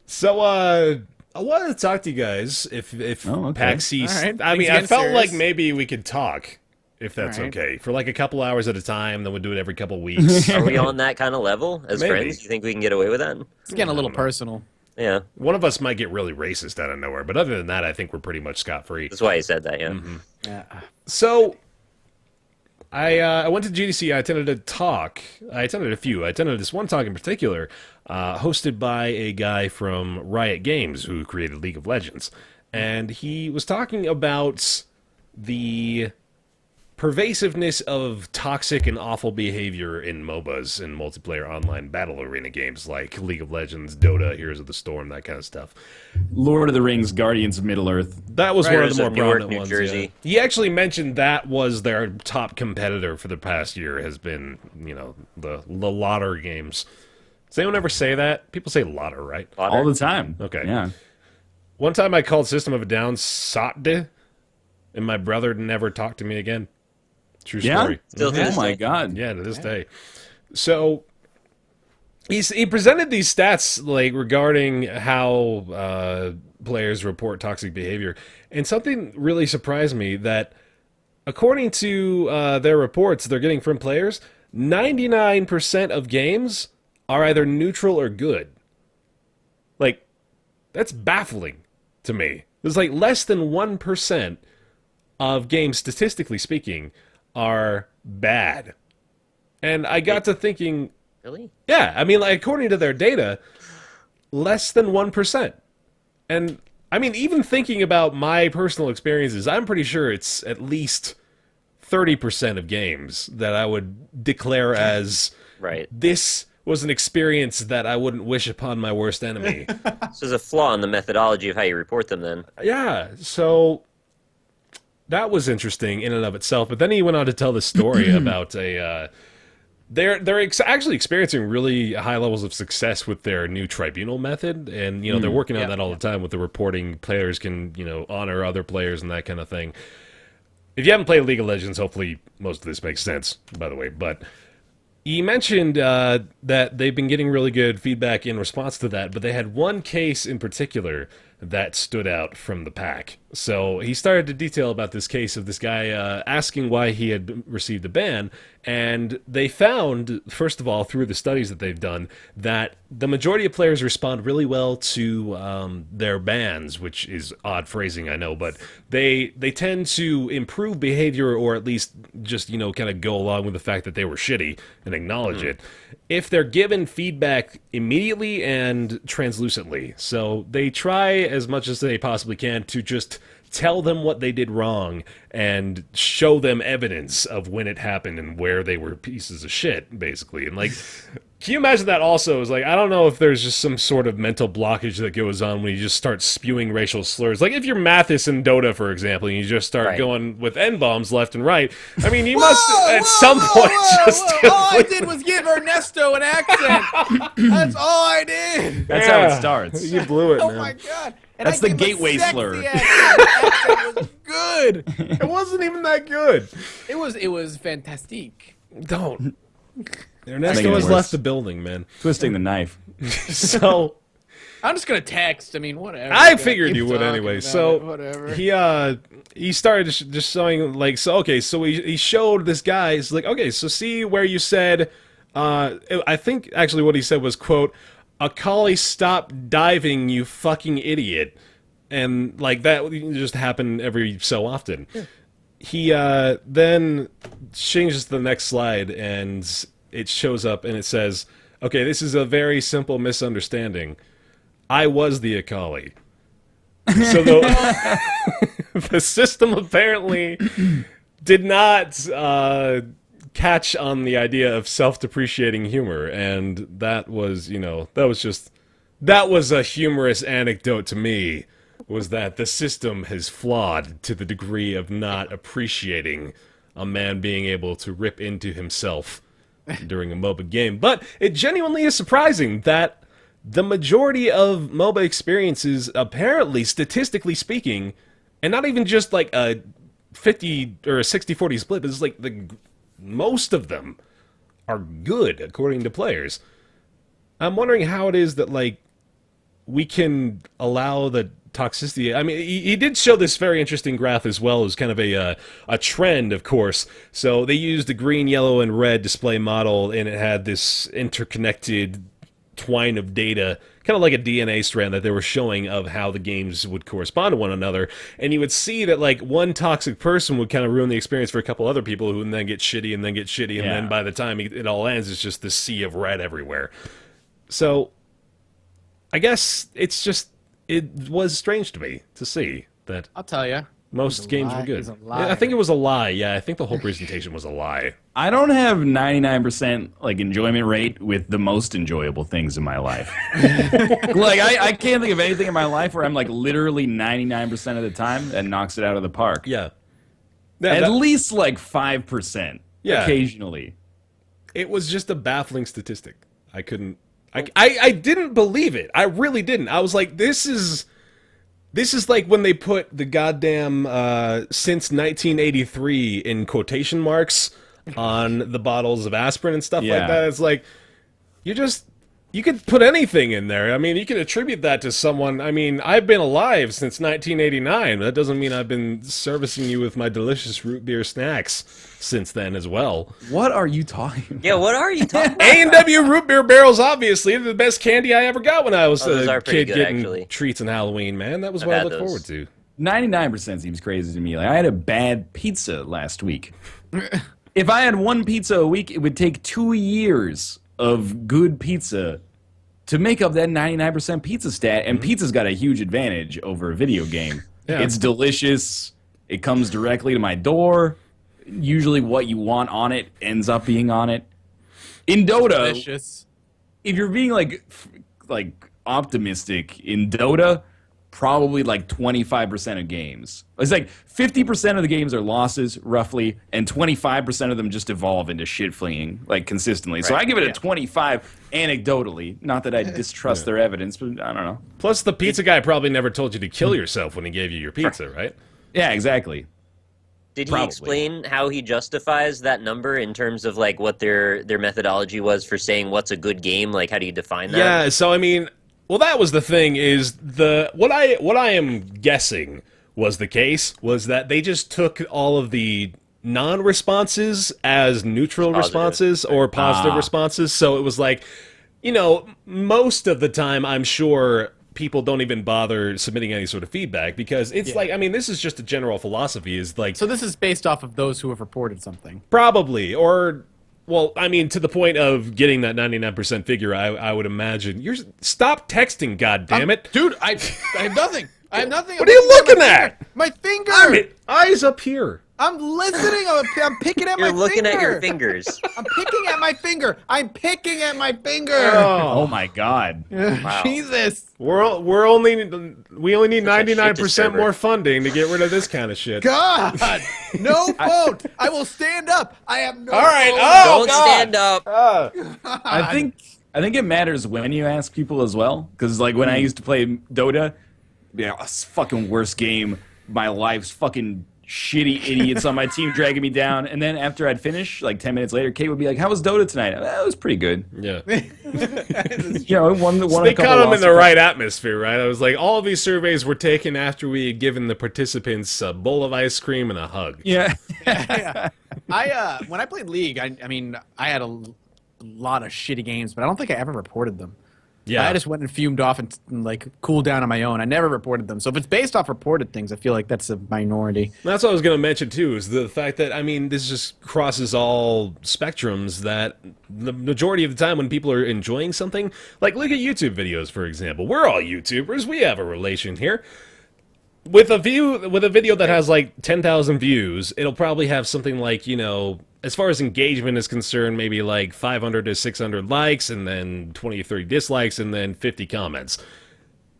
So, I wanted to talk to you guys if Oh, okay. PAX East. All right. I mean, Things I getting felt serious. like maybe we could talk if that's All right. okay. For like a couple hours at a time, then we'll do it every couple weeks. Are we on that kind of level as Maybe. friends? You think we can get away with that? It's getting a little personal. Yeah, One of us might get really racist out of nowhere, but other than that, I think we're pretty much scot-free. that's why he said that. Yeah. Yeah. So, I went to GDC. I attended a talk. I attended a few. I attended this one talk in particular, hosted by a guy from Riot Games who created League of Legends. And he was talking about the pervasiveness of toxic and awful behavior in MOBAs and multiplayer online battle arena games like League of Legends, Dota, Heroes of the Storm, that kind of stuff. Lord of the Rings, Guardians of Middle-earth. That was one of the more Raiders of Newark, prominent New ones. Jersey. Yeah. He actually mentioned that was their top competitor for the past year has been, the Lotter games. Does anyone ever say that? People say Lotter, right? All the time. Okay. Yeah. One time I called System of a Down Satde, and my brother never talked to me again. True story. Still to Oh this my day. God. Yeah, to this day. So he presented these stats like regarding how players report toxic behavior, and something really surprised me that according to their reports they're getting from players, 99% of games are either neutral or good. Like, that's baffling to me. There's like less than 1% of games, statistically speaking, are bad. And I got to thinking, Really? yeah, I mean, like, according to their data, less than 1%. And, I mean, even thinking about my personal experiences, I'm pretty sure it's at least 30% of games that I would declare as, Right. this was an experience that I wouldn't wish upon my worst enemy. So there's a flaw in the methodology of how you report them then. Yeah, so that was interesting in and of itself. But then he went on to tell the story about they're actually experiencing really high levels of success with their new tribunal method, and they're working on that all the time with the reporting. Players can honor other players and that kind of thing. If you haven't played League of Legends, hopefully most of this makes sense, by the way. But he mentioned that they've been getting really good feedback in response to that, but they had one case in particular that stood out from the pack. So he started to detail about this case of this guy asking why he had received a ban, and they found, first of all, through the studies that they've done, that the majority of players respond really well to their bans, which is odd phrasing, I know, but they tend to improve behavior, or at least just, kind of go along with the fact that they were shitty and acknowledge it, if they're given feedback immediately and translucently. So they try as much as they possibly can to just tell them what they did wrong and show them evidence of when it happened and where they were pieces of shit, basically. And, like, can you imagine that also? Is like, I don't know if there's just some sort of mental blockage that goes on when you just start spewing racial slurs. Like, if you're Mathis in Dota, for example, and you just start going with N-bombs left and right, I mean, you must at some point just... All I did was give Ernesto an accent. That's all I did. That's how it starts. You blew it, Oh man. my God. And That's I the gave a gateway sexy slur. accent. The accent was good. It wasn't even that good. It was fantastic. Don't. Making Ernesto it has worse. left the building, man. Twisting the knife. So... I'm just gonna text. I mean, whatever. I Gotta figured keep you would talking anyway. about So it, whatever. he started just showing, like, so okay, so he showed this guy. He's like, okay, so see where you said, I think actually what he said was, quote, "Akali, stop diving, you fucking idiot," and like that just happened every so often. Yeah. He then changes to the nenext slide, and it shows up, and it says, okay, this is a very simple misunderstanding. I was the Akali. So the system apparently did not catch on the idea of self-depreciating humor, and that was a humorous anecdote to me, was that the system has flawed to the degree of not appreciating a man being able to rip into himself during a MOBA game. But it genuinely is surprising that the majority of MOBA experiences, apparently, statistically speaking, and not even just like a 50 or a 60-40 split, but it's like most of them are good, according to players. I'm wondering how it is that, like, we can allow the toxicity. I mean, he did show this very interesting graph as well as kind of a trend, of course. So they used the green, yellow, and red display model, and it had this interconnected twine of data, kind of like a DNA strand that they were showing of how the games would correspond to one another. And you would see that like one toxic person would kind of ruin the experience for a couple other people who would then get shitty and then get shitty, and then by the time it all ends, it's just this sea of red everywhere. So I guess it was strange to me to see that. I'll tell you. Most games were good. I think it was a lie. Yeah, I think the whole presentation was a lie. I don't have 99% like enjoyment rate with the most enjoyable things in my life. Like I can't think of anything in my life where I'm like literally 99% of the time that knocks it out of the park. Yeah. At least like 5%. Yeah. Occasionally. It was just a baffling statistic. I couldn't. I didn't believe it. I really didn't. I was like, this is like when they put the goddamn since 1983 in quotation marks on the bottles of aspirin and stuff like that. It's like, you could put anything in there. I mean, you could attribute that to someone. I mean, I've been alive since 1989. That doesn't mean I've been servicing you with my delicious root beer snacks since then as well. What are you talking about? Yeah, what are you talking about? A&W root beer barrels, obviously, the best candy I ever got when I was a kid good, getting actually. treats on Halloween, man. That was what I looked forward to. 99% seems crazy to me. Like I had a bad pizza last week. If I had one pizza a week, it would take 2 years of good pizza to make up that 99% pizza stat, and pizza's got a huge advantage over a video game. Yeah. It's delicious. It comes directly to my door. Usually what you want on it ends up being on it. In Dota, Delicious. if you're being like optimistic, in Dota, probably like 25% of games. It's like 50% of the games are losses, roughly, and 25% of them just evolve into shit flinging, like consistently. So I give it a 25 anecdotally. Not that I distrust their evidence, but I don't know. Plus, the pizza guy probably never told you to kill yourself when he gave you your pizza, right? Yeah, exactly. Did he Probably. explain how he justifies that number in terms of like what their methodology was for saying what's a good game? Like, how do you define that? Yeah, so I mean, well, that was the thing. Is what I am guessing was the case was that they just took all of the non-responses as neutral responses or positive responses. So it was like, most of the time, I'm sure people don't even bother submitting any sort of feedback because it's like, I mean, this is just a general philosophy is like... So this is based off of those who have reported something. Probably, or... Well, I mean, to the point of getting that 99% figure, I would imagine. Stop texting, goddammit. Dude, I have nothing. I have nothing. What are you looking at? My finger. Eyes up here. I'm listening. I'm picking at my finger. You're looking at your fingers. I'm picking at my finger. I'm picking at my finger. Oh my god. Wow. Jesus. We only need 99% more funding to get rid of this kind of shit. God. No vote. I will stand up. I have no All right. vote. Oh, Don't God. stand up. I think it matters when you ask people as well. Because like when I used to play Dota, it's fucking worst game. My life's fucking shitty idiots on my team dragging me down. And then after I'd finish, like 10 minutes later, Kate would be like, "How was Dota tonight?" It was pretty good. Yeah. One They caught them in the right atmosphere, right? I was like, all of these surveys were taken after we had given the participants a bowl of ice cream and a hug. Yeah. When I played League, I mean, I had a lot of shitty games, but I don't think I ever reported them. Yeah. I just went and fumed off and like cooled down on my own. I never reported them. So if it's based off reported things, I feel like that's a minority. That's what I was going to mention, too, is the fact that, I mean, this just crosses all spectrums that the majority of the time when people are enjoying something, like look at YouTube videos, for example. We're all YouTubers. We have a relation here. With a video that has like 10,000 views, it'll probably have something like, as far as engagement is concerned, maybe like 500 to 600 likes, and then 20 or 30 dislikes, and then 50 comments.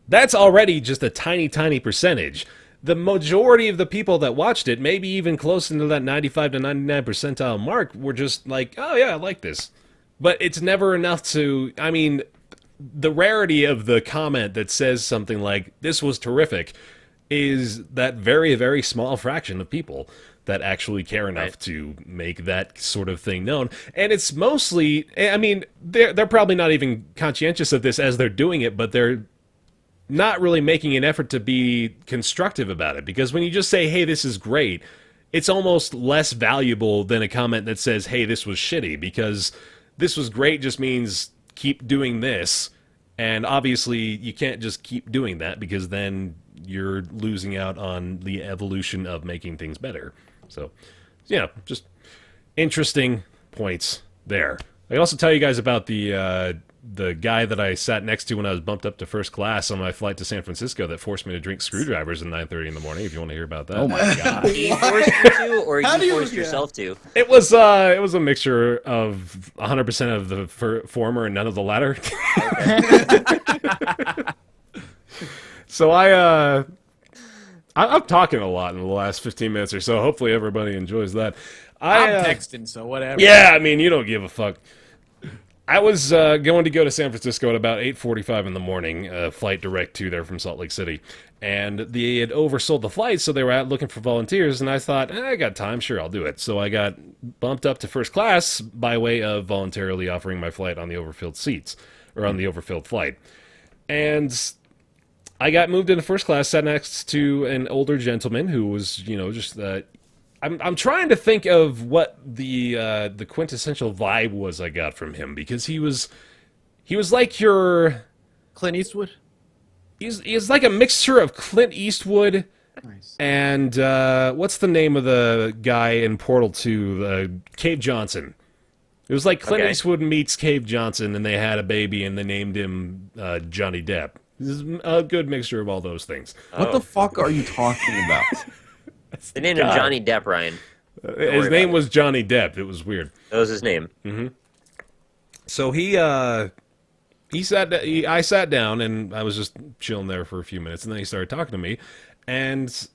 That's already just a tiny, tiny percentage. The majority of the people that watched it, maybe even close into that 95 to 99 percentile mark, were just like, oh yeah, I like this. But it's never enough to, I mean, the rarity of the comment that says something like, this was terrific, is that very, very small fraction of people that actually care enough to make that sort of thing known. And it's mostly, I mean, they're probably not even conscientious of this as they're doing it, but they're not really making an effort to be constructive about it. Because when you just say, hey, this is great, it's almost less valuable than a comment that says, hey, this was shitty. Because this was great just means keep doing this. And obviously, you can't just keep doing that because then you're losing out on the evolution of making things better. So, yeah, just interesting points there. I also tell you guys about the guy that I sat next to when I was bumped up to first class on my flight to San Francisco that forced me to drink screwdrivers at 9:30 in the morning, if you want to hear about that. Oh my god. He forced you to, or you forced yourself to? It was a mixture of 100% of the former and none of the latter. So I'm talking a lot in the last 15 minutes or so. Hopefully everybody enjoys that. I'm texting, so whatever. Yeah, I mean, you don't give a fuck. I was going to go to San Francisco at about 8:45 in the morning, flight direct to there from Salt Lake City. And they had oversold the flight, so they were out looking for volunteers, and I thought, I got time, sure, I'll do it. So I got bumped up to first class by way of voluntarily offering my flight on the overfilled seats, or on the overfilled flight. And I got moved into first class, sat next to an older gentleman who was, just... I'm trying to think of what the quintessential vibe was I got from him, because he was like your... Clint Eastwood? He's like a mixture of Clint Eastwood and what's the name of the guy in Portal 2? Cave Johnson. It was like Clint Eastwood meets Cave Johnson, and they had a baby, and they named him Johnny Depp. This is a good mixture of all those things. What the fuck are you talking about? They named him Johnny Depp, Ryan. His name was Johnny Depp. It was weird. That was his name. Mm-hmm. So I sat down, and I was just chilling there for a few minutes, and then he started talking to me. And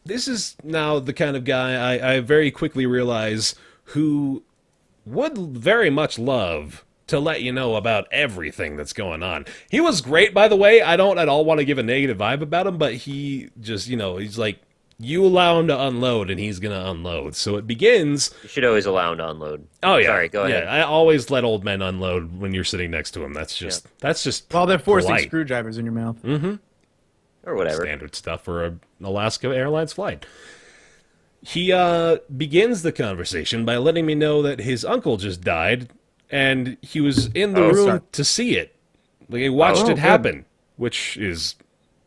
this is now the kind of guy I very quickly realize who would very much love to let you know about everything that's going on. He was great, by the way. I don't at all want to give a negative vibe about him, but he just, he's like, you allow him to unload, and he's going to unload. So it begins... You should always allow him to unload. Oh, yeah. Sorry, go ahead. Yeah, I always let old men unload when you're sitting next to him. That's just Well, they're forcing polite. screwdrivers in your mouth. Mm-hmm. Or whatever. Standard stuff for an Alaska Airlines flight. He begins the conversation by letting me know that his uncle just died, and he was in the room to see it. Like, he watched it happen, which is...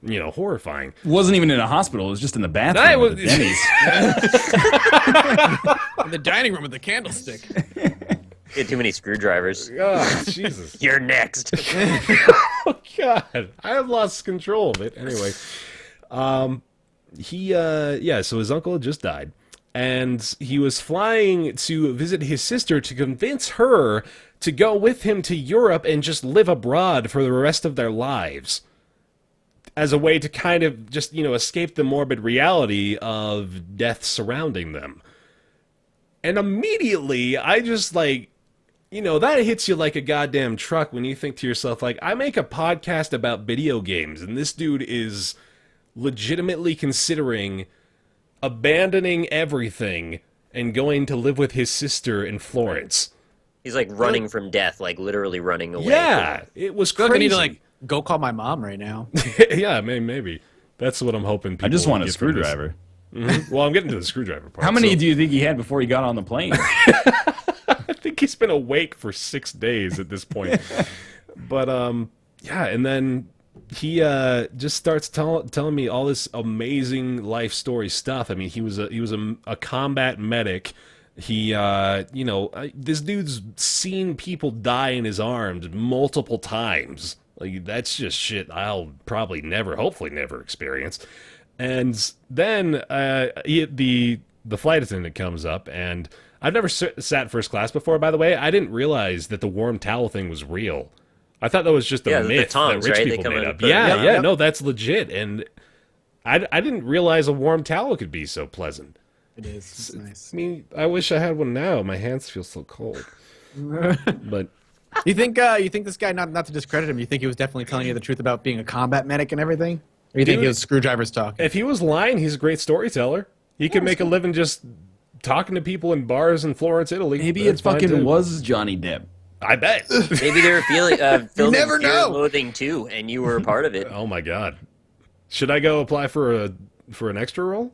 horrifying. Wasn't even in a hospital. It was just in the bathroom with the Denny's. In the dining room with the candlestick. You had too many screwdrivers. Oh, Jesus. You're next. Oh, God. I have lost control of it. Anyway. So his uncle had just died. And he was flying to visit his sister to convince her to go with him to Europe and just live abroad for the rest of their lives. As a way to kind of just, escape the morbid reality of death surrounding them. And immediately, I just that hits you like a goddamn truck when you think to yourself, like, I make a podcast about video games, and this dude is legitimately considering abandoning everything and going to live with his sister in Florence. He's like running from death, like literally running away. Yeah, it was crazy. I need to go call my mom right now. Yeah, maybe. That's what I'm hoping people I just want a get from this. screwdriver. Mm-hmm. Well, I'm getting to the screwdriver part. How many do you think he had before he got on the plane? I think he's been awake for 6 days at this point. But, and then he just starts telling me all this amazing life story stuff. I mean, he was a combat medic. He, this dude's seen people die in his arms multiple times. Like, that's just shit I'll probably hopefully never experience. And then the flight attendant comes up, and I've never sat first class before, by the way. I didn't realize that the warm towel thing was real. I thought that was just a myth tongs, that rich right? people made up. Yeah, no, that's legit. And I didn't realize a warm towel could be so pleasant. It is. It's nice. I mean, I wish I had one now. My hands feel so cold. But... You think this guy, not to discredit him, you think he was definitely telling you the truth about being a combat medic and everything? Or you think he was screwdrivers talking? If he was lying, he's a great storyteller. He could make a living just talking to people in bars in Florence, Italy. Maybe it fucking was Johnny Depp. I bet. Maybe they were filming never Fear know. and Loathing 2, and you were a part of it. Oh my god. Should I go apply for an extra role?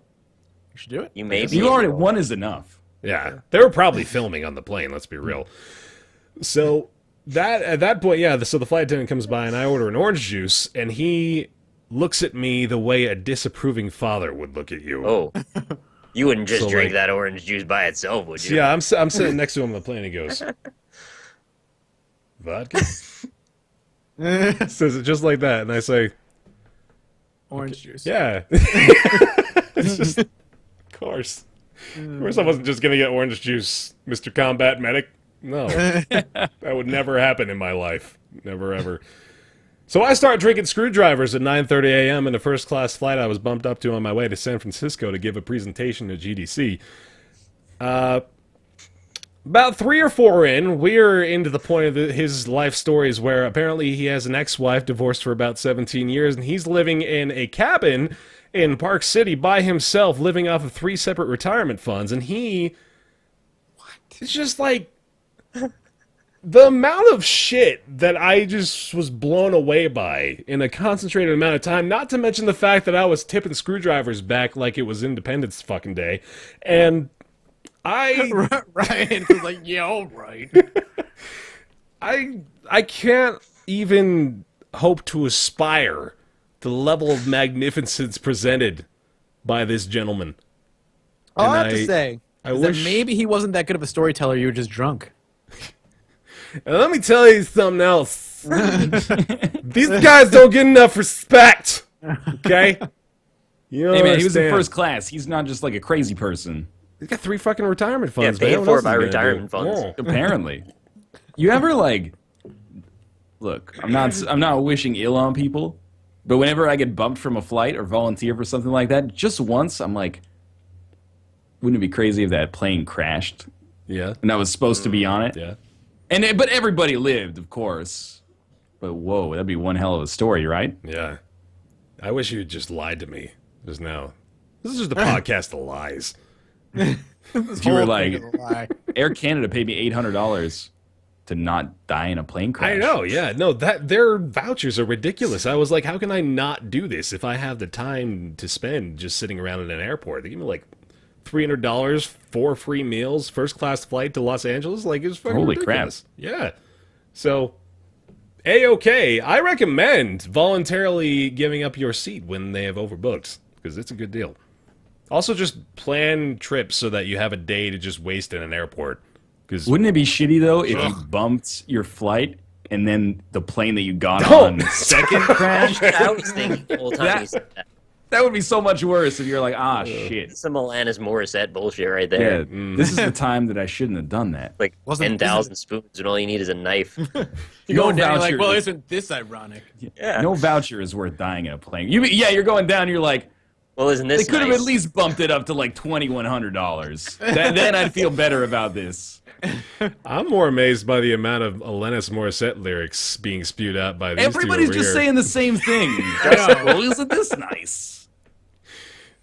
You should do it. You may be. You already one is enough. Yeah. They were probably filming on the plane, let's be real. So at that point, yeah, so the flight attendant comes by and I order an orange juice and he looks at me the way a disapproving father would look at you. Oh. You wouldn't just So, drink like- that orange juice by itself, would you? Yeah, I'm sitting next to him on the plane and he goes, vodka? Says it just like that, and I say, Orange juice. yeah. It's just, of course. Of course I wasn't just going to get orange juice, Mr. Combat Medic. No. That would never happen in my life. Never, ever. So I start drinking screwdrivers at 9:30 a.m. in a first-class flight I was bumped up to on my way to San Francisco to give a presentation at GDC. About 3 or 4 in, we're into the point of his life stories where apparently he has an ex-wife divorced for about 17 years, and he's living in a cabin in Park City by himself, living off of 3 separate retirement funds, and he... What? It's just like... The amount of shit that I just was blown away by in a concentrated amount of time, not to mention the fact that I was tipping screwdrivers back like it was Independence fucking Day, and... Right. It's like, yeah, all right. I can't even hope to aspire to the level of magnificence presented by this gentleman. All I And have to say I is that wish- maybe he wasn't that good of a storyteller. You were just drunk. And let me tell you something else. These guys don't get enough respect. Okay? You don't Hey man, he was in understand. first class. He's not just like a crazy person. He's got 3 fucking retirement funds. paid man. What for else by is he gonna retirement do? funds. Yeah. Apparently. You ever like look, I'm not wishing ill on people, but whenever I get bumped from a flight or volunteer for something like that, just once I'm like, wouldn't it be crazy if that plane crashed Yeah. and I was supposed to be on it? Yeah. But everybody lived, of course. But whoa, that'd be one hell of a story, right? Yeah. I wish you had just lied to me just now. This is just a podcast of lies. If you were Whole like, thing is a lie. Air Canada paid me $800 to not die in a plane crash. I know, yeah. No, their vouchers are ridiculous. I was like, how can I not do this if I have the time to spend just sitting around in an airport? They give me like $300, 4 free meals, first class flight to Los Angeles. Like, it's fucking Holy crap. ridiculous. Yeah. So, A-OK. I recommend voluntarily giving up your seat when they have overbooked, because it's a good deal. Also, just plan trips so that you have a day to just waste in an airport. Because Wouldn't it be shitty though if you bumped your flight and then the plane that you got No. on second crashed? I was thinking the whole time That- he said that. That would be so much worse if you're like, shit. It's some Alanis Morissette bullshit right Yeah, there. this is the time that I shouldn't have done that. Like Wasn't- 10,000 spoons and all you need is a knife. You're going No down, you're like, voucher. well, isn't this ironic? Yeah. No voucher is worth dying in a plane. You're going down. You're like, Well, isn't they this could have nice? at least bumped it up to like $2,100. Then I'd feel better about this. I'm more amazed by the amount of Alanis Morissette lyrics being spewed out by these Everybody's two over just here. saying the same thing. Well, isn't this nice?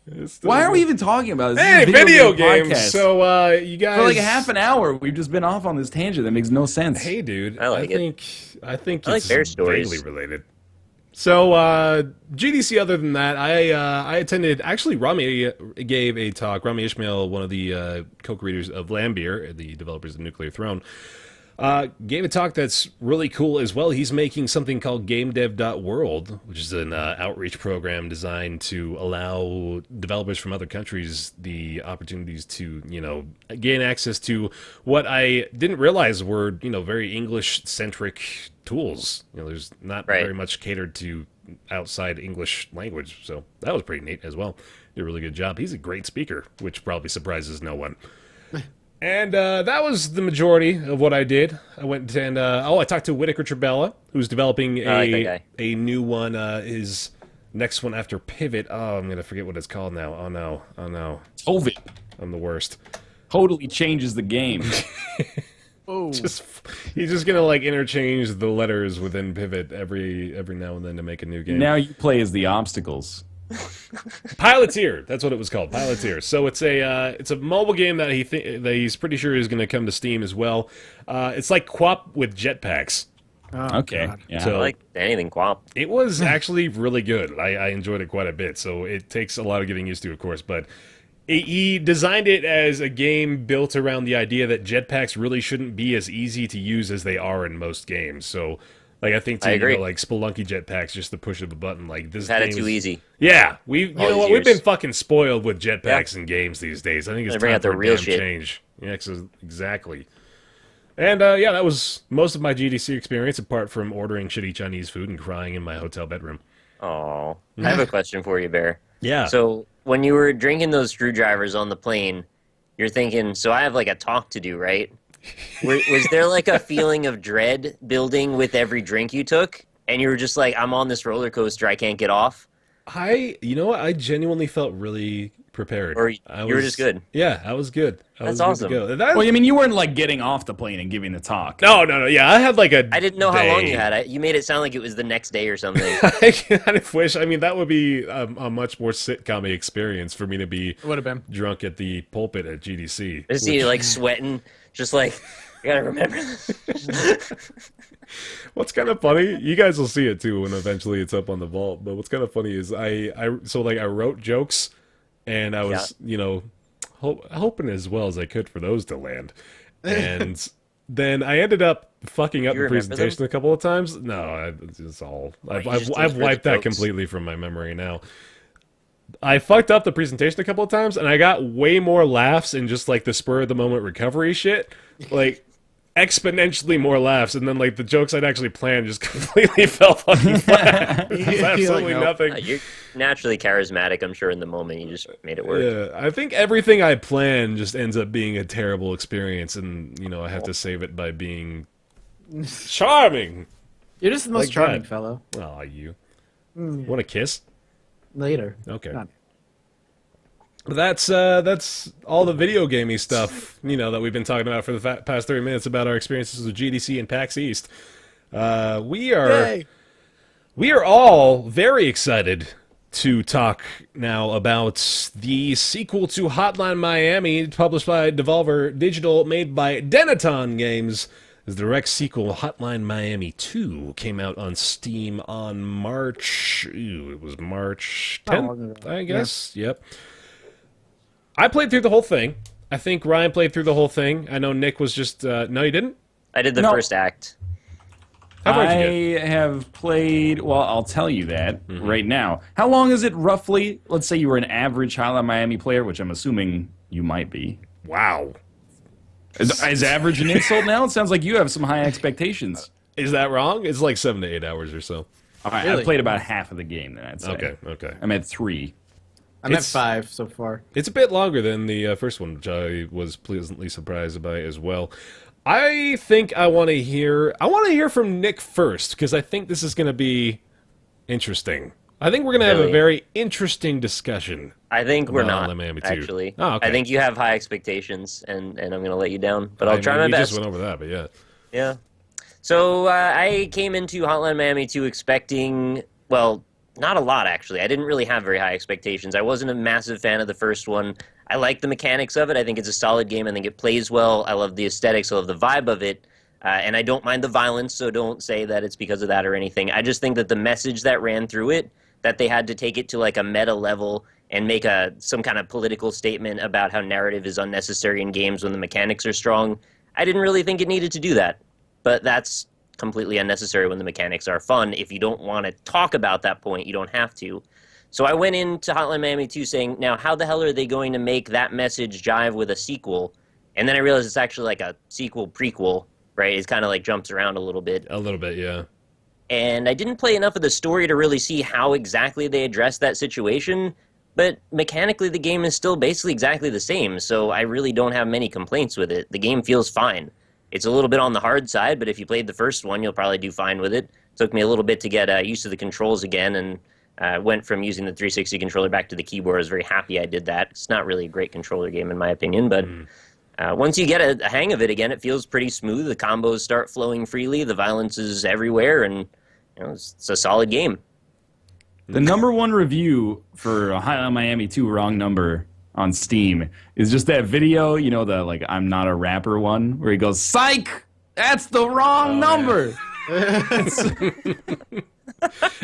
It's Why are we even talking about this? Hey, This is a video game games. podcast. So, you guys... For like a half an hour, we've just been off on this tangent that makes no sense. Hey, dude. I like it. I think I like it's bear stories. vaguely related. So, GDC, other than that, I attended... Actually, Rami gave a talk. Rami Ishmael, one of the co-creators of Lambeer, the developers of Nuclear Throne, gave a talk that's really cool as well. He's making something called GameDev.World, which is an outreach program designed to allow developers from other countries the opportunities to, gain access to what I didn't realize were, very English-centric tools. There's not Right. very much catered to outside English language, so that was pretty neat as well. Did a really good job. He's a great speaker, which probably surprises no one. And that was the majority of what I did. I went and I talked to Whitaker Trabella, who's developing I like that guy. a new one. His next one after Pivot. Oh, I'm gonna forget what it's called now. Oh no, COVID I'm the worst. totally changes the game. Oh, He's just gonna like interchange the letters within Pivot every now and then to make a new game. Now you play as the obstacles. Piloteer. That's what it was called. Piloteer. So it's a mobile game that that he's pretty sure is going to come to Steam as well. It's like QWOP with jetpacks. Oh, Okay. God. Yeah. So- I like anything quap. It was actually really good. I enjoyed it quite a bit. So it takes a lot of getting used to, of course, but he designed it as a game built around the idea that jetpacks really shouldn't be as easy to use as they are in most games. So, like, I think I agree. like Spelunky jetpacks, just the push of a button, like this. Had it game too is- easy. Yeah, you All know what? these We've been years. fucking spoiled with jetpacks in games these days. I think it's They bring time out the for a real damn shit. change. Yeah, exactly. And yeah, that was most of my GDC experience, apart from ordering shitty Chinese food and crying in my hotel bedroom. Oh, I have a question for you, Bear. Yeah. So when you were drinking those screwdrivers on the plane, you're thinking, so I have like a talk to do, right? Was there like a feeling of dread building with every drink you took? And you were just like, I'm on this roller coaster, I can't get off? You know what? I genuinely felt really prepared. Or you were just good? Yeah, I was good. I That's was good to awesome. go. Well, I mean, you weren't like getting off the plane and giving the talk. No. Yeah, I had like a. I didn't know how long day. you had. You made it sound like it was the next day or something. I kind of wish. I mean, that would be a much more sitcom-y experience for me to be Would have been. drunk at the pulpit at GDC. I see you like sweating, just like, I gotta remember this. What's kind of funny, you guys will see it too when eventually it's up on the vault. But what's kind of funny is I wrote jokes, and I was hoping as well as I could for those to land, and then I ended up fucking up You the remember presentation a couple of times. No, it's all I've you just I've did for the wiped that jokes. completely from my memory now. I fucked up the presentation a couple of times, and I got way more laughs in just like the spur of the moment recovery shit, like exponentially more laughs, and then like the jokes I'd actually planned just completely fell fucking flat. There's absolutely nope. nothing. You're naturally charismatic, I'm sure, in the moment. You just made it work. Yeah, I think everything I plan just ends up being a terrible experience, and I have to save it by being charming. You're just the most Like charming that. fellow. Aw, you. Want a kiss? Later. Okay. Not- That's all the video gamey stuff, that we've been talking about for the past 30 minutes about our experiences with GDC and PAX East. We are all very excited to talk now about the sequel to Hotline Miami, published by Devolver Digital, made by Denaton Games. The direct sequel, Hotline Miami 2, came out on Steam on March 10th, I guess. Yep. I played through the whole thing. I think Ryan played through the whole thing. I know Nick was just... no, you didn't? I did the No. first act. How far did you get? I have played. Well, I'll tell you that right now. How long is it roughly? Let's say you were an average Hotline Miami player, which I'm assuming you might be. Wow. Is average an insult now? It sounds like you have some high expectations. Is that wrong? It's like 7 to 8 hours or so. All right, Really? I've played about half of the game. Then I'd say. Okay. I'm at 3. I'm at It's- 5 so far. It's a bit longer than the first one, which I was pleasantly surprised by as well. I think I want to hear from Nick first, because I think this is going to be interesting. I think we're going to have a Really? very interesting discussion. I think we're Well, not, Miami too. actually. Oh, okay. I think you have high expectations, and I'm going to let you down. But I I'll try mean, my we best. just went over that, but yeah. Yeah. So I came into Hotline Miami 2 expecting, well, not a lot, actually. I didn't really have very high expectations. I wasn't a massive fan of the first one. I like the mechanics of it. I think it's a solid game. I think it plays well. I love the aesthetics. I love the vibe of it. And I don't mind the violence, so don't say that it's because of that or anything. I just think that the message that ran through it, that they had to take it to like a meta level and make some kind of political statement about how narrative is unnecessary in games when the mechanics are strong, I didn't really think it needed to do that. But that's completely unnecessary when the mechanics are fun. If you don't want to talk about that point, you don't have to. So I went into Hotline Miami 2 saying, now how the hell are they going to make that message jive with a sequel? And then I realized it's actually like a sequel prequel, right? It kind of like jumps around a little bit. A little bit, yeah. And I didn't play enough of the story to really see how exactly they addressed that situation. But mechanically, the game is still basically exactly the same, so I really don't have many complaints with it. The game feels fine. It's a little bit on the hard side, but if you played the first one, you'll probably do fine with it. Took me a little bit to get used to the controls again, and went from using the 360 controller back to the keyboard. I was very happy I did that. It's not really a great controller game, in my opinion, but once you get a hang of it again, it feels pretty smooth. The combos start flowing freely. The violence is everywhere, and it's a solid game. The number one review for Hotline Miami 2 Wrong Number on Steam is just that video, you know, the like I'm not a rapper one, where he goes, "Psych! That's the wrong number."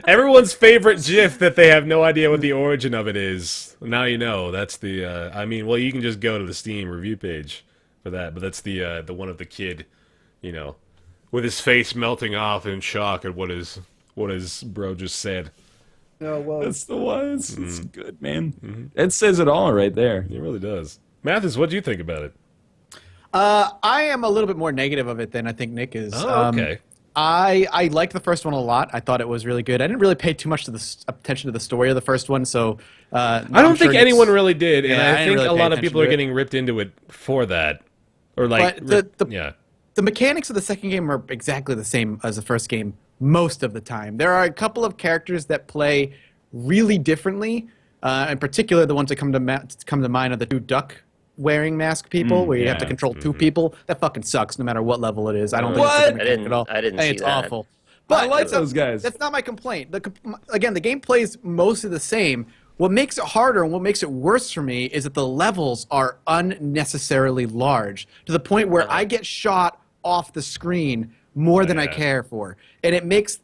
Everyone's favorite GIF that they have no idea what the origin of it is. Now you know. That's the. I mean, well, you can just go to the Steam review page for that, but that's the one of the kid, you know, with his face melting off in shock at what his bro just said. Oh, well. That's the one. It's good, man. It says it all right there. It really does. Mathis, what do you think about it? I am a little bit more negative of it than I think Nick is. Oh, okay. I liked the first one a lot. I thought it was really good. I didn't really pay too much attention to the story of the first one, so I don't think anyone really did, and I think really a lot of people are getting ripped into it for that, or like, the mechanics of the second game are exactly the same as the first game most of the time. There are a couple of characters that play really differently. In particular, the ones that come to mind are the two duck-wearing mask people, where you have to control two people. That fucking sucks, no matter what level it is. I don't think it's a good mechanic at all. I didn't see it's that. awful. But I like those guys. That's not my complaint. Again, the game plays mostly the same. What makes it harder and what makes it worse for me is that the levels are unnecessarily large, to the point where I get shot off the screen more than I care for. And it makes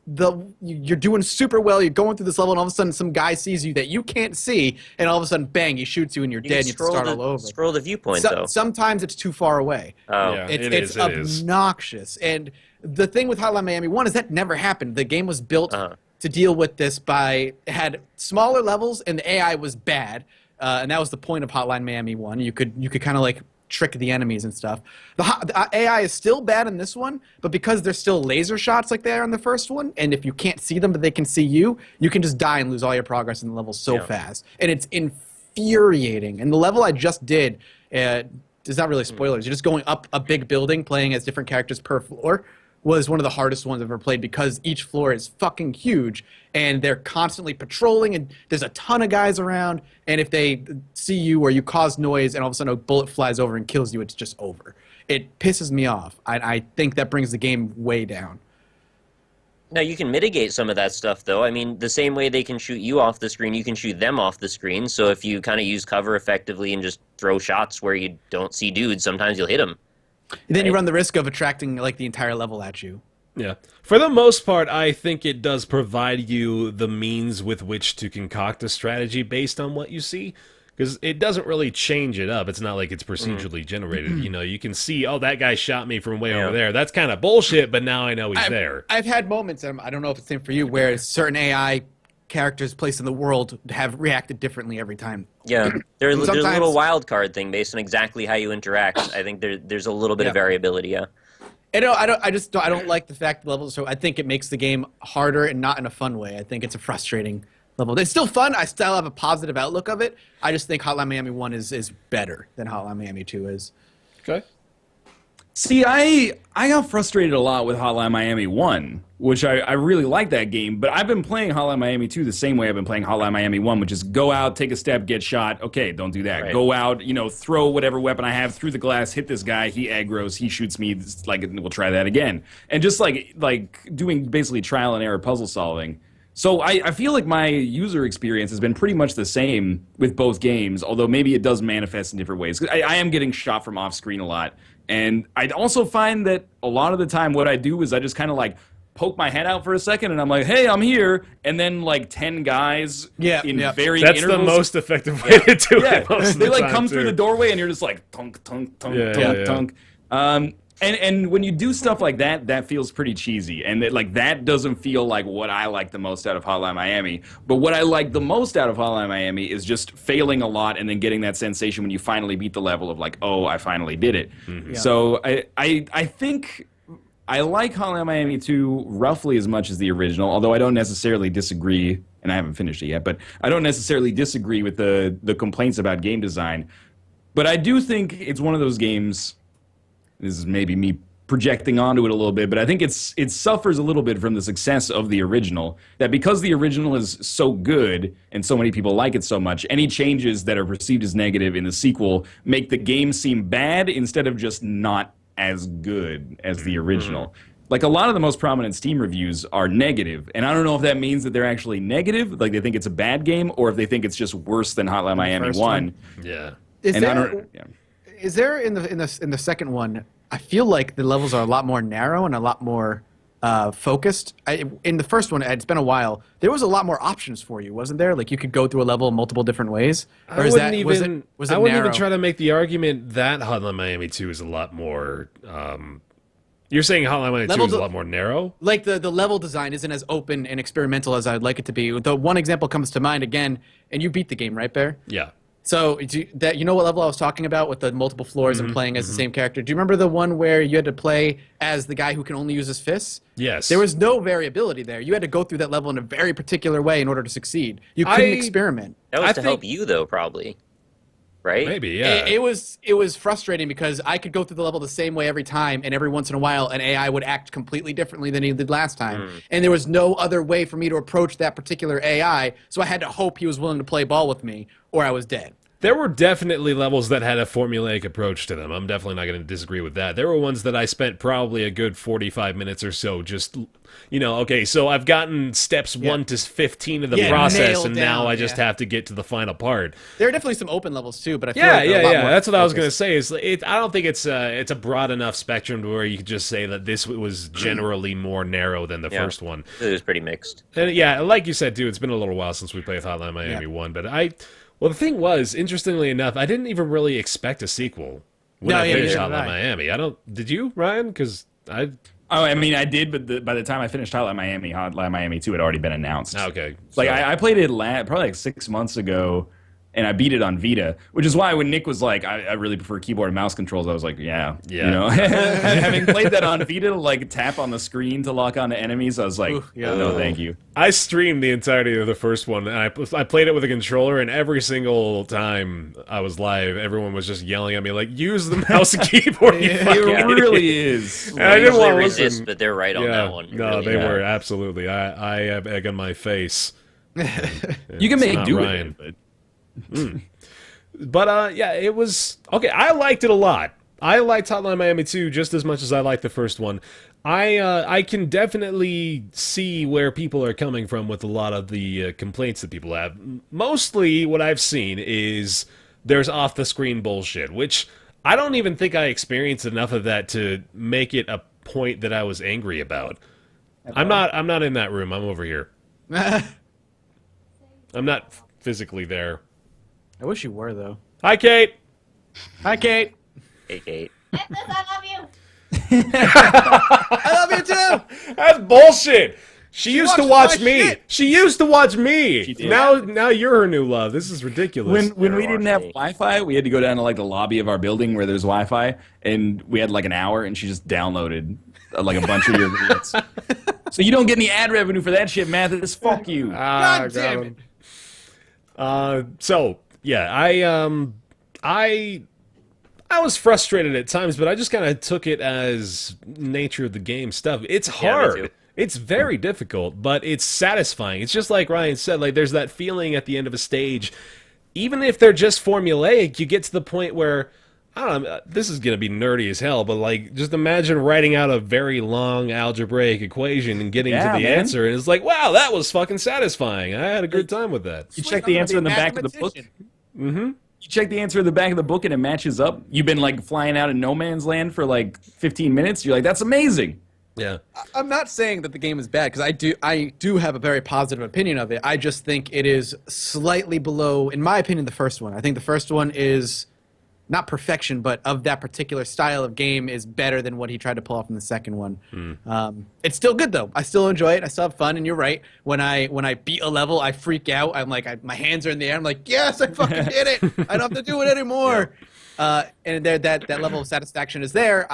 you're doing super well, you're going through this level, and all of a sudden some guy sees you that you can't see, and all of a sudden, bang, he shoots you and you're dead, and you have to start all over. Scroll the viewpoint, though. Sometimes it's too far away. Oh. Yeah, It's obnoxious. And the thing with Hotline Miami 1 is that never happened. The game was built to deal with this it had smaller levels, and the AI was bad. And that was the point of Hotline Miami 1. You could kind of like trick the enemies and stuff. The AI is still bad in this one, but because there's still laser shots like they are in the first one, and if you can't see them but they can see you, you can just die and lose all your progress in the level so fast. And it's infuriating. And the level I just did, it's not really spoilers, you're just going up a big building playing as different characters per floor, was one of the hardest ones I've ever played, because each floor is fucking huge and they're constantly patrolling, and there's a ton of guys around, and if they see you or you cause noise and all of a sudden a bullet flies over and kills you, it's just over. It pisses me off. I think that brings the game way down. Now, you can mitigate some of that stuff, though. I mean, the same way they can shoot you off the screen, you can shoot them off the screen. So if you kind of use cover effectively and just throw shots where you don't see dudes, sometimes you'll hit them. And then you run the risk of attracting like the entire level at you. Yeah. For the most part, I think it does provide you the means with which to concoct a strategy based on what you see. Because it doesn't really change it up. It's not like it's procedurally generated. You know, you can see, oh, that guy shot me from way over there. That's kind of bullshit, but now I know he's there. I've had moments, and I don't know if it's the same for you, where certain AI characters placed in the world have reacted differently every time. Yeah, there's a little wild card thing based on exactly how you interact. I think there's a little bit of variability, And I don't like the fact the levels. So I think it makes the game harder and not in a fun way. I think it's a frustrating level. It's still fun. I still have a positive outlook of it. I just think Hotline Miami 1 is better than Hotline Miami 2 is. Okay. See, I got frustrated a lot with Hotline Miami 1, which I really like that game, but I've been playing Hotline Miami 2 the same way I've been playing Hotline Miami 1, which is go out, take a step, get shot. Okay, don't do that. Right. Go out, throw whatever weapon I have through the glass, hit this guy, he aggroes, he shoots me, we'll try that again. And just like doing basically trial and error puzzle solving. So I feel like my user experience has been pretty much the same with both games, although maybe it does manifest in different ways. I am getting shot from off screen a lot. And I also find that a lot of the time what I do is I just kind of like poke my head out for a second and I'm like, hey, I'm here. And then like 10 guys in varying intervals. That's the most effective way to do it. They like come through the doorway and you're just like tunk, tunk, tunk, tunk, tunk. And when you do stuff like that, that feels pretty cheesy. And that doesn't feel like what I like the most out of Hotline Miami. But what I like the most out of Hotline Miami is just failing a lot and then getting that sensation when you finally beat the level of like, oh, I finally did it. Mm-hmm. Yeah. So I think I like Hotline Miami 2 roughly as much as the original, although I don't necessarily disagree, and I haven't finished it yet, but I don't necessarily disagree with the complaints about game design. But I do think it's one of those games. This is maybe me projecting onto it a little bit, but I think it suffers a little bit from the success of the original, that because the original is so good and so many people like it so much, any changes that are perceived as negative in the sequel make the game seem bad instead of just not as good as the original. like a lot of the most prominent Steam reviews are negative, and I don't know if that means that they're actually negative, like they think it's a bad game, or if they think it's just worse than Hotline Miami 1. Yeah. Is And I there, don't- yeah. is there in the second one? I feel like the levels are a lot more narrow and a lot more focused. In the first one, it's been a while. There was a lot more options for you, wasn't there? Like you could go through a level multiple different ways. Or I wouldn't was even narrow? try to make the argument that Hotline Miami 2 is a lot more. You're saying Hotline Miami 2 is a lot more narrow? Like the level design isn't as open and experimental as I'd like it to be. The one example comes to mind again, and you beat the game, right, Bear? Yeah. So you know what level I was talking about with the multiple floors and playing as the same character? Do you remember the one where you had to play as the guy who can only use his fists? Yes. There was no variability there. You had to go through that level in a very particular way in order to succeed. You couldn't experiment. That was I to think- help you, though, probably. Right? Maybe, yeah. It was frustrating because I could go through the level the same way every time, and every once in a while an AI would act completely differently than he did last time. And there was no other way for me to approach that particular AI, so I had to hope he was willing to play ball with me, or I was dead. There were definitely levels that had a formulaic approach to them. I'm definitely not going to disagree with that. There were ones that I spent probably a good 45 minutes or so just, okay, so I've gotten steps 1 to 15 of the process, nailed and now down, I just have to get to the final part. There are definitely some open levels too, but I feel like they're a lot more That's what I was going to focused. say. I don't think it's a broad enough spectrum to where you could just say that this was generally more narrow than the first one. It was pretty mixed. And yeah, like you said, too, it's been a little while since we played Hotline Miami 1, but well, the thing was, interestingly enough, I didn't even really expect a sequel when I finished neither did Hotline I. Miami. Did you, Ryan? Because I... Oh, I mean, I did, but by the time I finished Hotline Miami 2 had already been announced. Okay. Like, so- I played it probably like 6 months ago, and I beat it on Vita, which is why when Nick was like, I really prefer keyboard and mouse controls, I was like, yeah. Yeah. Having played that on Vita, like, tap on the screen to lock onto enemies, I was like, no, thank you. I streamed the entirety of the first one, and I played it with a controller, and every single time I was live, everyone was just yelling at me, like, use the mouse and keyboard, you fucking It idiot." really is. And I didn't Usually want to resist, listen. but they're right on that one. No, Really. they were, absolutely. I have egg on my face. You can It's make not do Ryan. with it, But yeah, it was okay. I liked it a lot. I liked Hotline Miami 2 just as much as I liked the first one. I can definitely see where people are coming from with a lot of the complaints that people have. Mostly what I've seen is there's off-the-screen bullshit, which I don't even think I experienced enough of that to make it a point that I was angry about. I'm not in that room. I'm over here. I'm not physically there. I wish you were though. Hi, Kate. Hi, Kate. Hey, Kate. I love you. I love you too. That's bullshit. She used to watches watch my me. shit. She used to watch me. She did. Now you're her new love. This is ridiculous. When we Better didn't watch have me. Wi-Fi, we had to go down to like the lobby of our building where there's Wi-Fi, and we had like an hour, and she just downloaded like a bunch of your videos. So you don't get any ad revenue for that shit, Mathis. Fuck you. God damn it. So yeah, I was frustrated at times, but I just kind of took it as nature of the game stuff. It's Yeah, me hard. too. It's very difficult, but it's satisfying. It's just like Ryan said, like there's that feeling at the end of a stage. Even if they're just formulaic, you get to the point where, I don't know, this is going to be nerdy as hell, but like just imagine writing out a very long algebraic equation and getting to Yeah, the man. answer, and it's like, wow, that was fucking satisfying. I had a good time with that. You check the answer in the back of the book. You check the answer in the back of the book and it matches up. You've been like flying out in no man's land for like 15 minutes. You're like, that's amazing. Yeah. I'm not saying that the game is bad because I do have a very positive opinion of it. I just think it is slightly below, in my opinion, the first one. I think the first one is not perfection, but of that particular style of game is better than what he tried to pull off in the second one. It's still good though. I still enjoy it. I still have fun. And you're right. When I beat a level, I freak out. I'm like, my hands are in the air. I'm like, yes, I fucking did it. I don't have to do it anymore. And there, that level of satisfaction is there.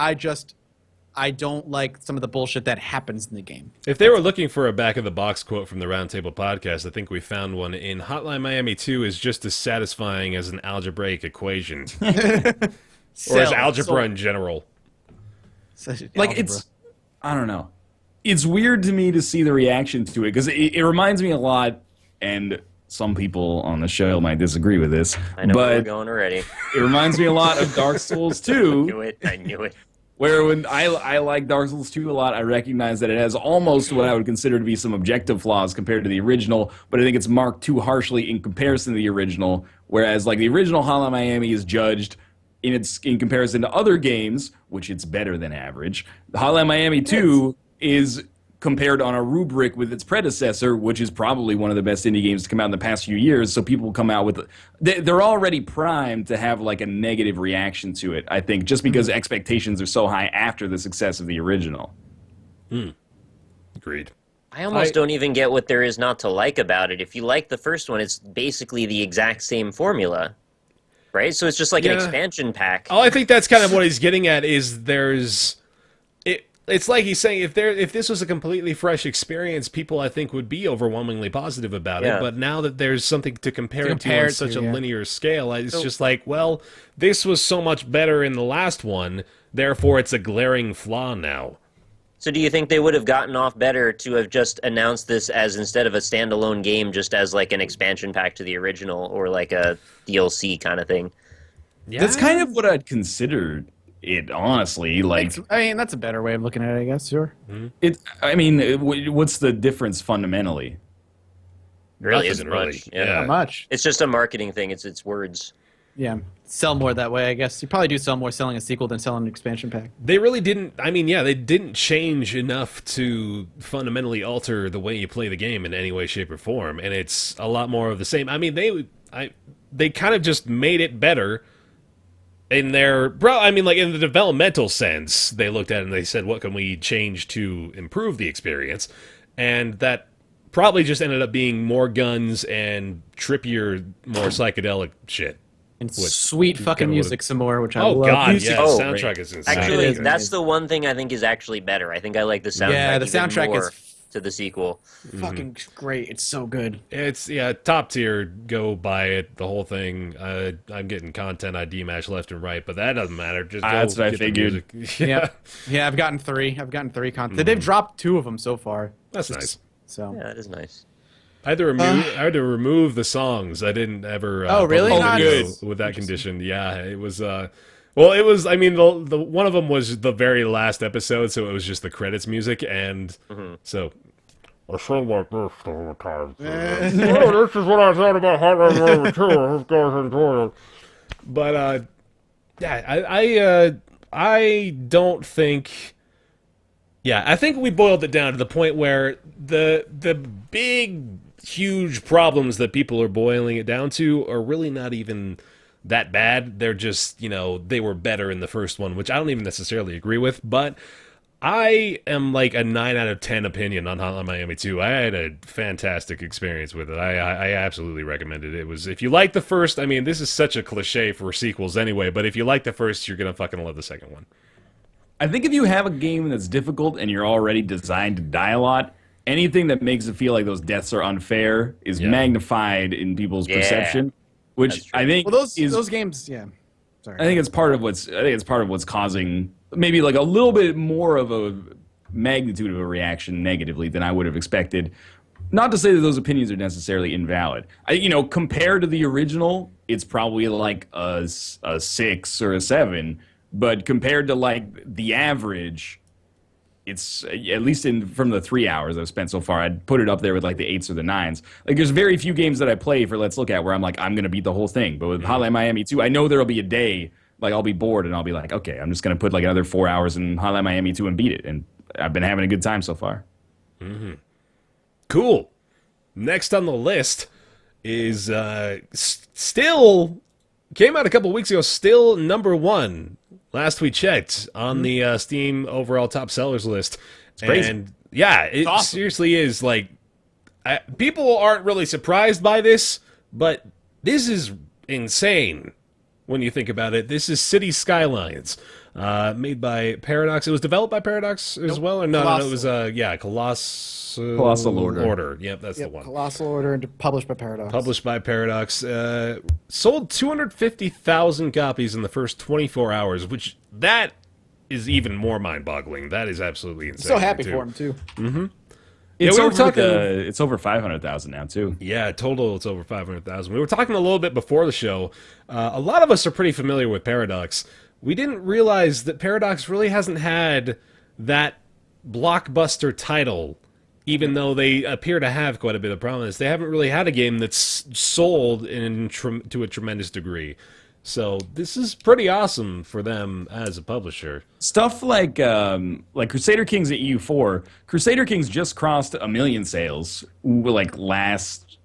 I don't like some of the bullshit that happens in the game. If they were looking for a back-of-the-box quote from the Roundtable Podcast, I think we found one in Hotline Miami 2 is just as satisfying as an algebraic equation. Or as algebra in general. Like it's, I don't know. It's weird to me to see the reaction to it because it reminds me a lot, and some people on the show might disagree with this, I know where we're but going already. it reminds me a lot of Dark Souls 2. I knew it. Where when I like Dark Souls 2 a lot, I recognize that it has almost what I would consider to be some objective flaws compared to the original, but I think it's marked too harshly in comparison to the original, whereas like the original Hotline Miami is judged in comparison to other games, which it's better than average. Hotline Miami 2 is compared on a rubric with its predecessor, which is probably one of the best indie games to come out in the past few years. So people come out with, they're already primed to have like a negative reaction to it, I think, just because expectations are so high after the success of the original. Agreed. I almost don't even get what there is not to like about it. If you like the first one, it's basically the exact same formula, right? So it's just like an expansion pack. Oh, I think that's kind of what he's getting at. Is it's like he's saying if this was a completely fresh experience, people I think would be overwhelmingly positive about it. But now that there's something to compare it to on such a linear scale, it's just like, well, this was so much better in the last one, therefore it's a glaring flaw now. So do you think they would have gotten off better to have just announced this as, instead of a standalone game, just as like an expansion pack to the original or like a DLC kind of thing? Yeah. That's kind of what I'd considered it, honestly. Like, I mean, that's a better way of looking at it, I guess. Sure. What's the difference fundamentally? Really isn't much. Not much. It's just a marketing thing. It's words. Yeah, sell more that way, I guess. You probably do sell more selling a sequel than selling an expansion pack. They really didn't. I mean, yeah, they didn't change enough to fundamentally alter the way you play the game in any way, shape, or form, and it's a lot more of the same. I mean, they kind of just made it better in their like in the developmental sense. They looked at it and they said, "What can we change to improve the experience?" And that probably just ended up being more guns and trippier, more psychedelic shit. And sweet fucking music some more, which I love. Oh, God, yeah, the soundtrack is insane. Actually, that's the one thing I think is actually better. I think I like the soundtrack. Yeah, the soundtrack more is to the sequel. Fucking great. It's so good. It's, top tier. Go buy it, the whole thing. I'm getting content ID match left and right, but that doesn't matter. Just go that's what I get figured. the music. Yeah, I've gotten 3. I've gotten 3 content. They've dropped 2 of them so far. That's nice. So yeah, that is nice. I had to remove the songs. I didn't ever. Oh, really? Good. With that condition, yeah, it was. Well, it was. I mean, the one of them was the very last episode, so it was just the credits music, and so. I sound like this all the time. Oh, this is what I thought about Hotline Miami 2. I hope guys enjoy it. But I don't think. Yeah, I think we boiled it down to the point where the big, huge problems that people are boiling it down to are really not even that bad. They're just, they were better in the first one, which I don't even necessarily agree with. But I am like a 9 out of 10 opinion on Hotline Miami 2. I had a fantastic experience with it. I absolutely recommend it. It was, if you like the first, I mean, this is such a cliche for sequels anyway, but if you like the first, you're going to fucking love the second one. I think if you have a game that's difficult and you're already designed to die a lot, anything that makes it feel like those deaths are unfair is magnified in people's perception. Which I think those games, Sorry. I think it's part of what's causing maybe like a little bit more of a magnitude of a reaction negatively than I would have expected. Not to say that those opinions are necessarily invalid. Compared to the original, it's probably like a 6 or a 7. But compared to like the average, it's at least from the 3 hours I've spent so far, I'd put it up there with like the 8s or the 9s. Like there's very few games that I play for Let's Look At where I'm like, I'm going to beat the whole thing. But with Hotline Miami 2, I know there'll be a day, like I'll be bored and I'll be like, okay, I'm just going to put like another 4 hours in Hotline Miami 2 and beat it. And I've been having a good time so far. Cool. Next on the list is still, came out a couple weeks ago, still number 1. Last we checked on the Steam overall top sellers list. It's crazy. And yeah, it awesome. Seriously is like, people aren't really surprised by this, but this is insane when you think about it. This is City Skylines, made by Paradox. It was developed by Paradox as well? Or no, it was, Colossal Order. Yep, that's the one. Colossal Order, and published by Paradox. Published by Paradox. Sold 250,000 copies in the first 24 hours, which that is even more mind-boggling. That is absolutely insane. So happy for him, too. It's over 500,000 now, too. Yeah, total, it's over 500,000. We were talking a little bit before the show. A lot of us are pretty familiar with Paradox. we didn't realize that Paradox really hasn't had that blockbuster title, even though they appear to have quite a bit of prominence. They haven't really had a game that's sold to a tremendous degree. So this is pretty awesome for them as a publisher. Stuff like Crusader Kings at EU4. Crusader Kings just crossed 1 million sales, like last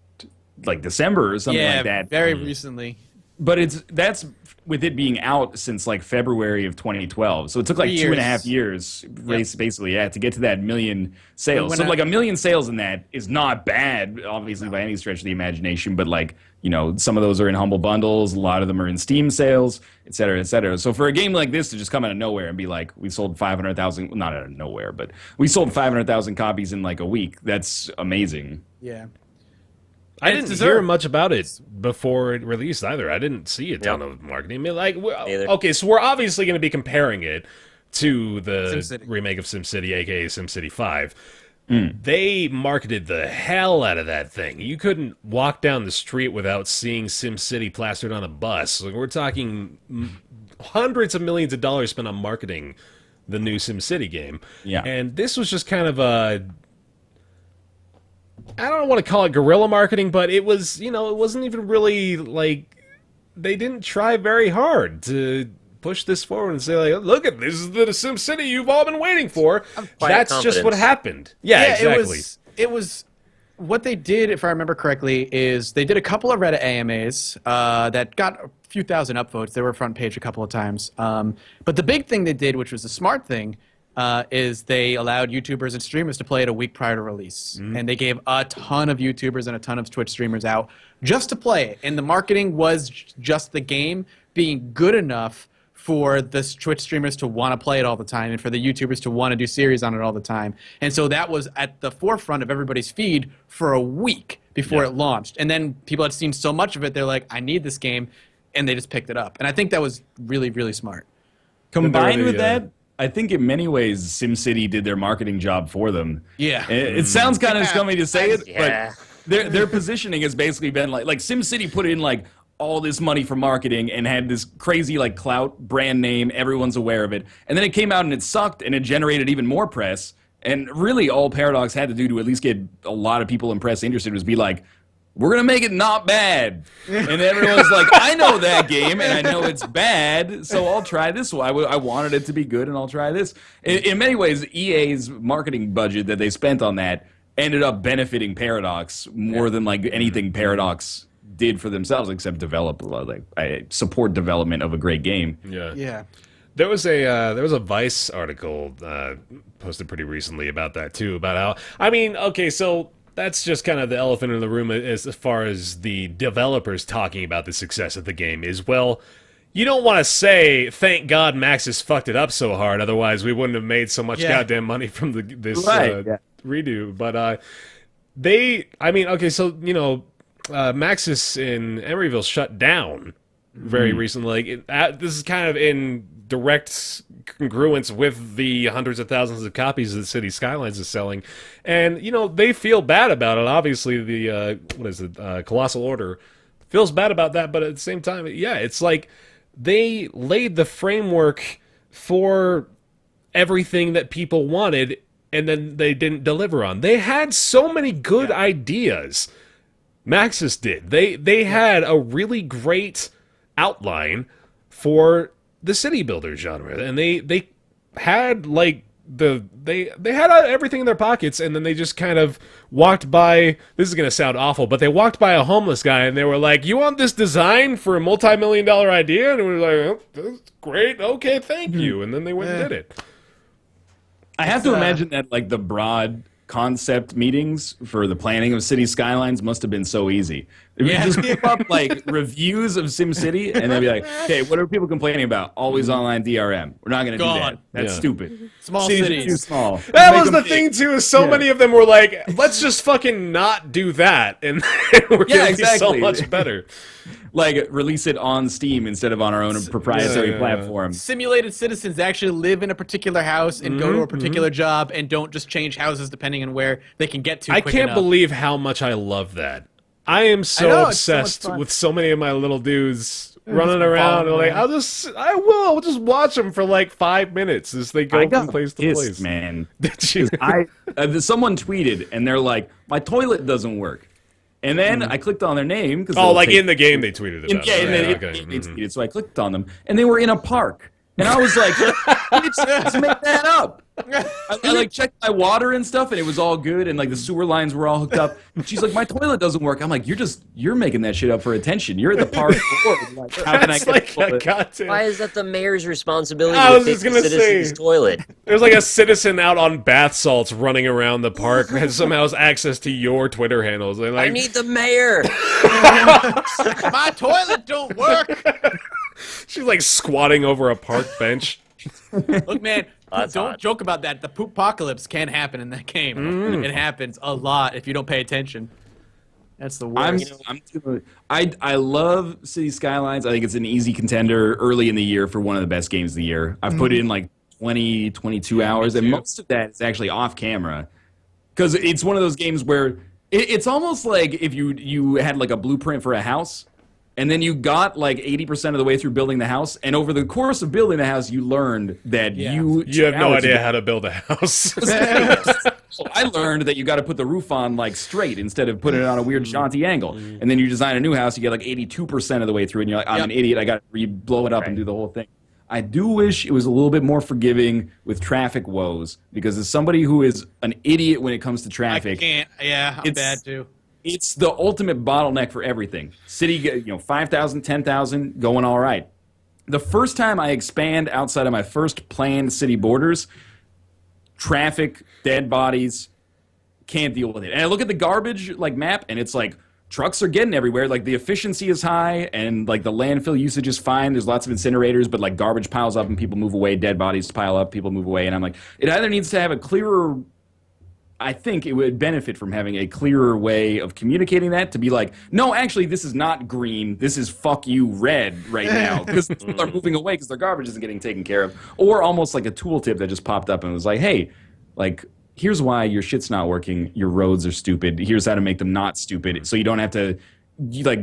December or something like that. Very recently. But that's with it being out since like February of 2012. So it took like 2.5 years, basically, to get to that 1 million sales. So like 1 million sales in that is not bad, obviously, by any stretch of the imagination. But like, some of those are in Humble Bundles. A lot of them are in Steam sales, et cetera, et cetera. So for a game like this to just come out of nowhere and be like, we sold 500,000, not out of nowhere, but we sold 500,000 copies in like a week. That's amazing. Yeah. I didn't hear much about it before it released either. I didn't see a ton of marketing. I mean, like, okay, so we're obviously going to be comparing it to the remake of SimCity, aka SimCity 5. They marketed the hell out of that thing. You couldn't walk down the street without seeing SimCity plastered on a bus. Like, we're talking hundreds of millions of dollars spent on marketing the new SimCity game. Yeah. And this was just kind of a... I don't want to call it guerrilla marketing, but it was, it wasn't even really, like, they didn't try very hard to push this forward and say, like, look at this is the SimCity you've all been waiting for. That's just what happened. Yeah, exactly. It was what they did, if I remember correctly, is they did a couple of Reddit AMAs that got a few thousand upvotes. They were front page a couple of times. But the big thing they did, which was the smart thing, is they allowed YouTubers and streamers to play it a week prior to release. And they gave a ton of YouTubers and a ton of Twitch streamers out just to play it. And the marketing was just the game being good enough for the Twitch streamers to want to play it all the time and for the YouTubers to want to do series on it all the time. And so that was at the forefront of everybody's feed for a week before it launched. And then people had seen so much of it, they're like, I need this game, and they just picked it up. And I think that was really, really smart. Combined with that, I think in many ways SimCity did their marketing job for them. Yeah. It sounds kind of scummy to say it, but their positioning has basically been like SimCity put in like all this money for marketing and had this crazy like clout brand name, everyone's aware of it. And then it came out and it sucked and it generated even more press. And really all Paradox had to do to at least get a lot of people in press interested was be like, we're going to make it not bad. And everyone's like, I know that game, and I know it's bad, so I'll try this one. I wanted it to be good, and I'll try this. In many ways, EA's marketing budget that they spent on that ended up benefiting Paradox more than like anything Paradox did for themselves, except develop, support development of a great game. Yeah. There was a Vice article posted pretty recently about that, too, about how... I mean, okay, so... That's just kind of the elephant in the room as far as the developers talking about the success of the game is, well, you don't want to say, thank God Maxis fucked it up so hard, otherwise we wouldn't have made so much goddamn money from this redo. But Maxis in Emeryville shut down very recently. This is kind of in direct congruence with the hundreds of thousands of copies that City Skylines is selling, and they feel bad about it. Obviously, the Colossal Order feels bad about that, but at the same time, it's like they laid the framework for everything that people wanted, and then they didn't deliver on. They had so many good ideas. Maxis did. They had a really great outline for the city builder genre, and they had like they had everything in their pockets, and then they just kind of walked by. This is gonna sound awful, but they walked by a homeless guy and they were like, "You want this design for a multi-million-dollar idea?" And we were like, "Oh, that's great, okay, thank you." And then they went and did it. I have to imagine that like the broad concept meetings for the planning of City Skylines must have been so easy. If you just whip up like reviews of SimCity and then be like, okay, what are people complaining about? Always online DRM. We're not going to do that. That's stupid. Small cities. Too small. That was the thing too, is so many of them were like, let's just fucking not do that, and we're going to be so much better. Like, release it on Steam instead of on our own proprietary platform. Simulated citizens actually live in a particular house and go to a particular job and don't just change houses depending on where they can get to. I can't believe how much I love that. I am so obsessed with so many of my little dudes running around. And like, I'll just watch them for like 5 minutes as they go from place to place. Man, Did you? Someone tweeted and they're like, my toilet doesn't work. And then I clicked on their name. In the game they tweeted about it. They tweeted, so I clicked on them, and they were in a park. And I was like, let's make that up. I like checked my water and stuff, and it was all good, and like the sewer lines were all hooked up. And she's like, my toilet doesn't work. I'm like, you're making that shit up for attention. You're at the park. Like, how can I get Why is that the mayor's responsibility I to was fix just the gonna citizen's toilet? There's like a citizen out on bath salts running around the park and somehow has access to your Twitter handles. And like, I need the mayor. My toilet don't work. She's like squatting over a park bench. Look, man, don't joke about that. The poop apocalypse can happen in that game. It happens a lot if you don't pay attention. That's the worst. I love City Skylines. I think it's an easy contender early in the year for one of the best games of the year. I've put in like 20, 22 hours, and most of that is actually off camera. Because it's one of those games where it's almost like if you had like a blueprint for a house, and then you got like 80% of the way through building the house, and over the course of building the house, you learned that you have no idea how to build a house. I learned that you got to put the roof on like straight instead of putting it on a weird jaunty angle. And then you design a new house, you get like 82% of the way through, and you're like, I'm an idiot, I got to blow it up and do the whole thing. I do wish it was a little bit more forgiving with traffic woes, because as somebody who is an idiot when it comes to traffic, I'm bad too. It's the ultimate bottleneck for everything. City, 5,000, 10,000, going all right. The first time I expand outside of my first planned city borders, traffic, dead bodies, can't deal with it. And I look at the garbage map, and it's like trucks are getting everywhere. Like the efficiency is high, and like the landfill usage is fine. There's lots of incinerators, but like garbage piles up and people move away. Dead bodies pile up, people move away. And I'm like, it either needs to have a clearer. I think it would benefit from having a clearer way of communicating that, to be like, no, actually, this is not green. This is fuck you red right now, because people are moving away because their garbage isn't getting taken care of. Or almost like a tooltip that just popped up and was like, hey, like, here's why your shit's not working. Your roads are stupid. Here's how to make them not stupid, so you don't have to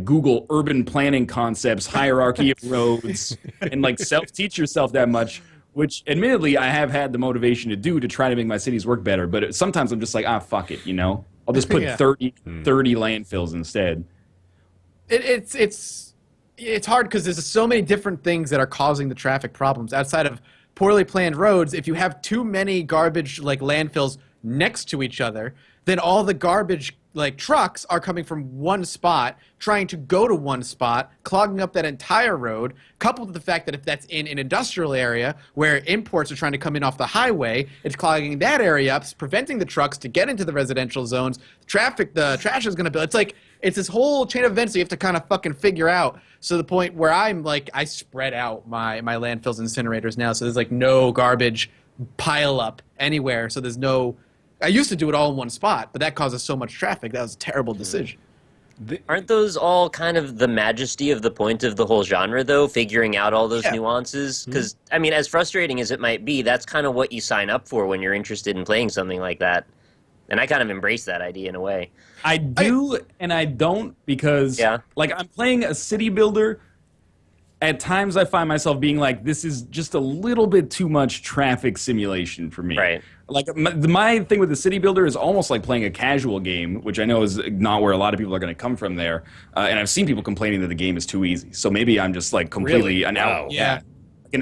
Google urban planning concepts, hierarchy of roads, and like self-teach yourself that much. Which, admittedly, I have had the motivation to do to try to make my cities work better. But sometimes I'm just like, fuck it, I'll just put 30 landfills instead. It's hard because there's so many different things that are causing the traffic problems. Outside of poorly planned roads, if you have too many garbage landfills next to each other, then all the garbage trucks are coming from one spot, trying to go to one spot, clogging up that entire road, coupled with the fact that if that's in an industrial area where imports are trying to come in off the highway, it's clogging that area up, preventing the trucks to get into the residential zones. The trash is going to build. It's this whole chain of events that you have to kind of fucking figure out. So the point where I'm like, I spread out my landfills and incinerators now, so there's no garbage pile up anywhere. So there's no. I used to do it all in one spot, but that causes so much traffic. That was a terrible decision. Aren't those all kind of the majesty of the point of the whole genre, though, figuring out all those nuances? Because, I mean, as frustrating as it might be, that's kind of what you sign up for when you're interested in playing something like that. And I kind of embrace that idea in a way. I do, and I don't, because, I'm playing a city builder. At times I find myself being like, this is just a little bit too much traffic simulation for me. Right. Like, my thing with the city builder is almost like playing a casual game, which I know is not where a lot of people are going to come from there. And I've seen people complaining that the game is too easy. So maybe I'm just completely an outlier in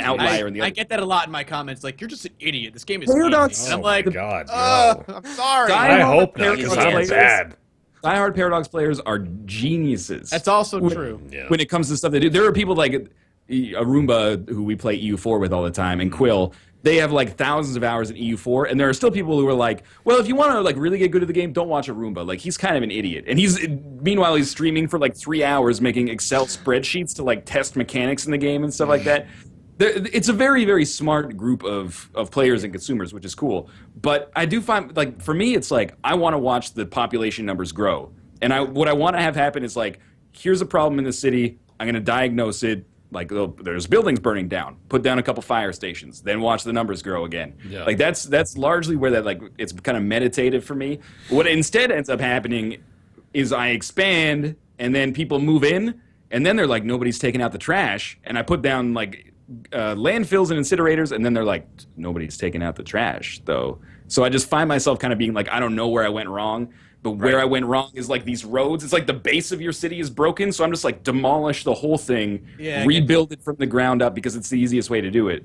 the other. I get that a lot in my comments. Like, you're just an idiot. This game is Paradox. easy. And I'm like, God, no. I'm sorry. I hope not, because I'm bad. Die-hard Paradox players are geniuses. That's also true. When it comes to stuff they do. There are people like Arumba, who we play EU4 with all the time, and Quill. They have thousands of hours in EU4, and there are still people who are like, well, if you want to really get good at the game, don't watch Arumba. He's kind of an idiot. And meanwhile he's streaming for 3 hours making Excel spreadsheets to test mechanics in the game and stuff like that. It's a very, very smart group of players and consumers, which is cool. But I do find, for me, it's I want to watch the population numbers grow. And what I want to have happen is, here's a problem in the city. I'm going to diagnose it. There's buildings burning down. Put down a couple fire stations. Then watch the numbers grow again. Yeah. That's largely where it's kind of meditative for me. What instead ends up happening is I expand, and then people move in, and then they're like, nobody's taking out the trash, and I put down like landfills and incinerators, and then they're like, nobody's taking out the trash though. So I just find myself kind of being like, I don't know where I went wrong, but where I went wrong is like these roads. It's like the base of your city is broken, so I'm just like, demolish the whole thing, rebuild it from the ground up, because it's the easiest way to do it.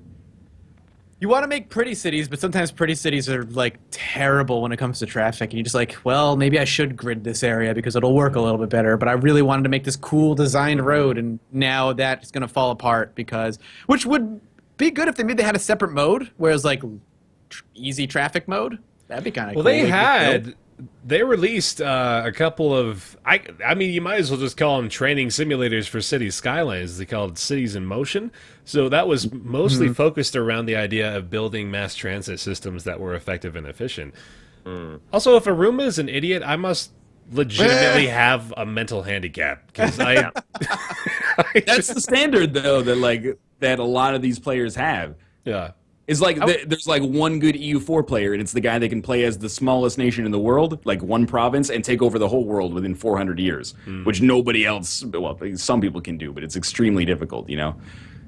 You want to make pretty cities, but sometimes pretty cities are like terrible when it comes to traffic. And you're just like, well, maybe I should grid this area because it'll work a little bit better. But I really wanted to make this cool designed road, and now that's going to fall apart which would be good if they had a separate mode, whereas like easy traffic mode. That'd be kind of cool. Well, they released a couple of, I mean, you might as well just call them training simulators for City Skylines. They called Cities in Motion. So that was mostly focused around the idea of building mass transit systems that were effective and efficient. Also, if a Roomba is an idiot, I must legitimately have a mental handicap, because That's the standard, though, that a lot of these players have. Yeah. It's like there's like one good EU4 player, and it's the guy that can play as the smallest nation in the world, like one province, and take over the whole world within 400 years, which nobody else, well, some people can do, but it's extremely difficult, you know?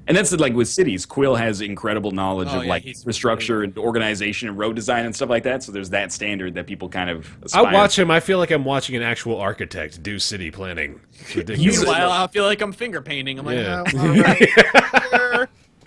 And that's like with cities. Quill has incredible knowledge of like infrastructure and organization and road design and stuff like that, so there's that standard that people kind of aspire. I watch him, I feel like I'm watching an actual architect do city planning. It's ridiculous. Meanwhile, I feel like I'm finger painting. I'm like,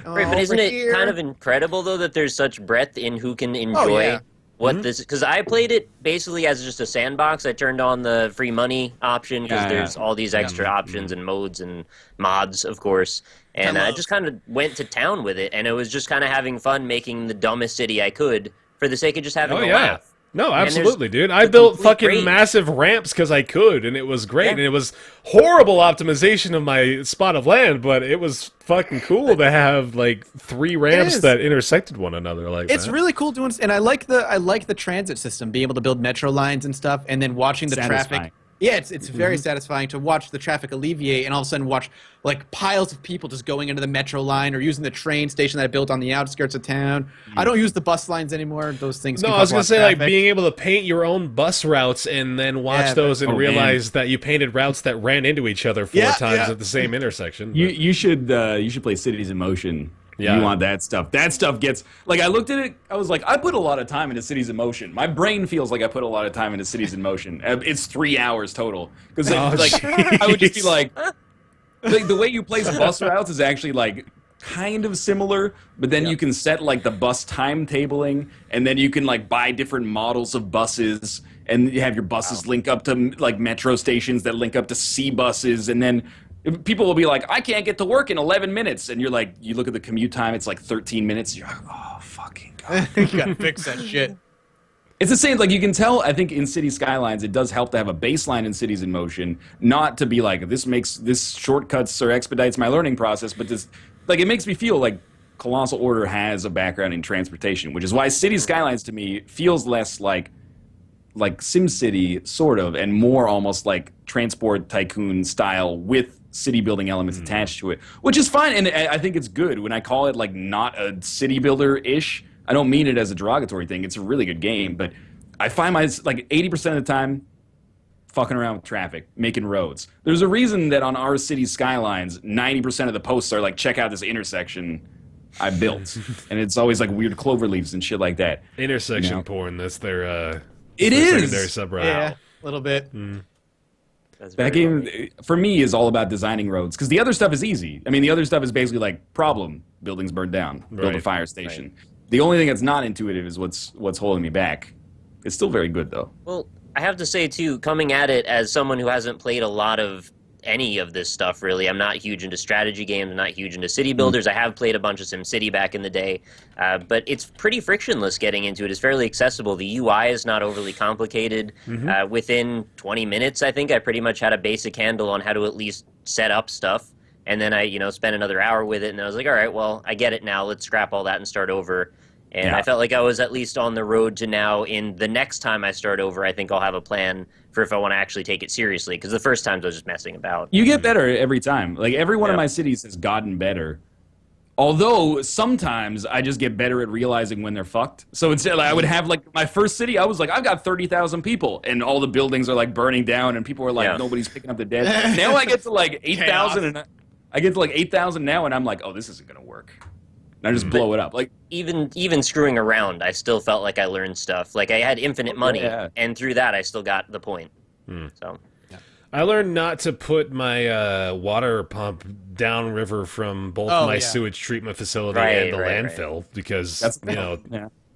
Right, but isn't it kind of incredible, though, that there's such breadth in who can enjoy what this... Because I played it basically as just a sandbox. I turned on the free money option because there's all these extra options and modes and mods, of course. And I just kind of went to town with it, and it was just kind of having fun making the dumbest city I could for the sake of just having a laugh. No, absolutely, dude. I built fucking massive ramps because I could, and it was great. And it was horrible optimization of my spot of land, but it was fucking cool to have like 3 ramps that intersected one another like that. It's really cool doing, and I like the transit system, being able to build metro lines and stuff, and then watching the traffic. Yeah, it's very satisfying to watch the traffic alleviate and all of a sudden watch like piles of people just going into the metro line or using the train station that I built on the outskirts of town. I don't use the bus lines anymore. Those things. No, I was going to say like being able to paint your own bus routes and then watch those and realize that you painted routes that ran into each other 4 times at the same intersection. You should play Cities in Motion. Yeah. You want that stuff. That stuff gets... Like, I looked at it, I was like, I put a lot of time into Cities in Motion. My brain feels like I put a lot of time into Cities in Motion. It's 3 hours total. Because, I would just be like... the way you place bus routes is actually, like, kind of similar, but then you can set, like, the bus timetabling, and then you can, like, buy different models of buses, and you have your buses link up to, like, metro stations that link up to C buses, and then... People will be like, I can't get to work in 11 minutes. And you're like, you look at the commute time, it's like 13 minutes. You're like, oh, fucking God. You gotta fix that shit. It's the same, like you can tell, I think in City Skylines, it does help to have a baseline in Cities in Motion, not to be like, this shortcuts or expedites my learning process, but this, like it makes me feel like Colossal Order has a background in transportation, which is why City Skylines to me feels less like SimCity, sort of, and more almost like Transport Tycoon style with city building elements attached to it, which is fine, and I think it's good. When I call it like not a city builder-ish, I don't mean it as a derogatory thing. It's a really good game, but I find like 80% of the time fucking around with traffic, making roads. There's a reason that on our City Skylines, 90% of the posts are like, check out this intersection I built, and it's always like weird clover leaves and shit like that. Intersection porn, that's their it is secondary subreddit. Yeah, a little bit. That game, for me, is all about designing roads, because the other stuff is easy. I mean, the other stuff is basically like, problem, buildings burned down, build a fire station. The only thing that's not intuitive is what's holding me back. It's still very good, though. Well, I have to say, too, coming at it as someone who hasn't played a lot of any of this stuff, really. I'm not huge into strategy games. I'm not huge into city builders. I have played a bunch of SimCity back in the day, but it's pretty frictionless getting into it. It's fairly accessible. The UI is not overly complicated. Within 20 minutes, I think, I pretty much had a basic handle on how to at least set up stuff. And then I, spent another hour with it, and I was like, all right, well, I get it now. Let's scrap all that and start over. And I felt like I was at least on the road to now, in the next time I start over, I think I'll have a plan for if I want to actually take it seriously. Because the first times I was just messing about. You get better every time. Like, every one of my cities has gotten better Although sometimes I just get better at realizing when they're fucked. So instead, like, I would have like my first city, I was like, I've got 30,000 people, and all the buildings are like burning down, and people are like, nobody's picking up the dead. Now I get to like 8,000, and I get to like 8,000 now, and I'm like, oh, this isn't gonna work. And I just blow it up. Like even screwing around, I still felt like I learned stuff. Like I had infinite money, and through that, I still got the point. So. I learned not to put my water pump downriver from both my sewage treatment facility and the landfill because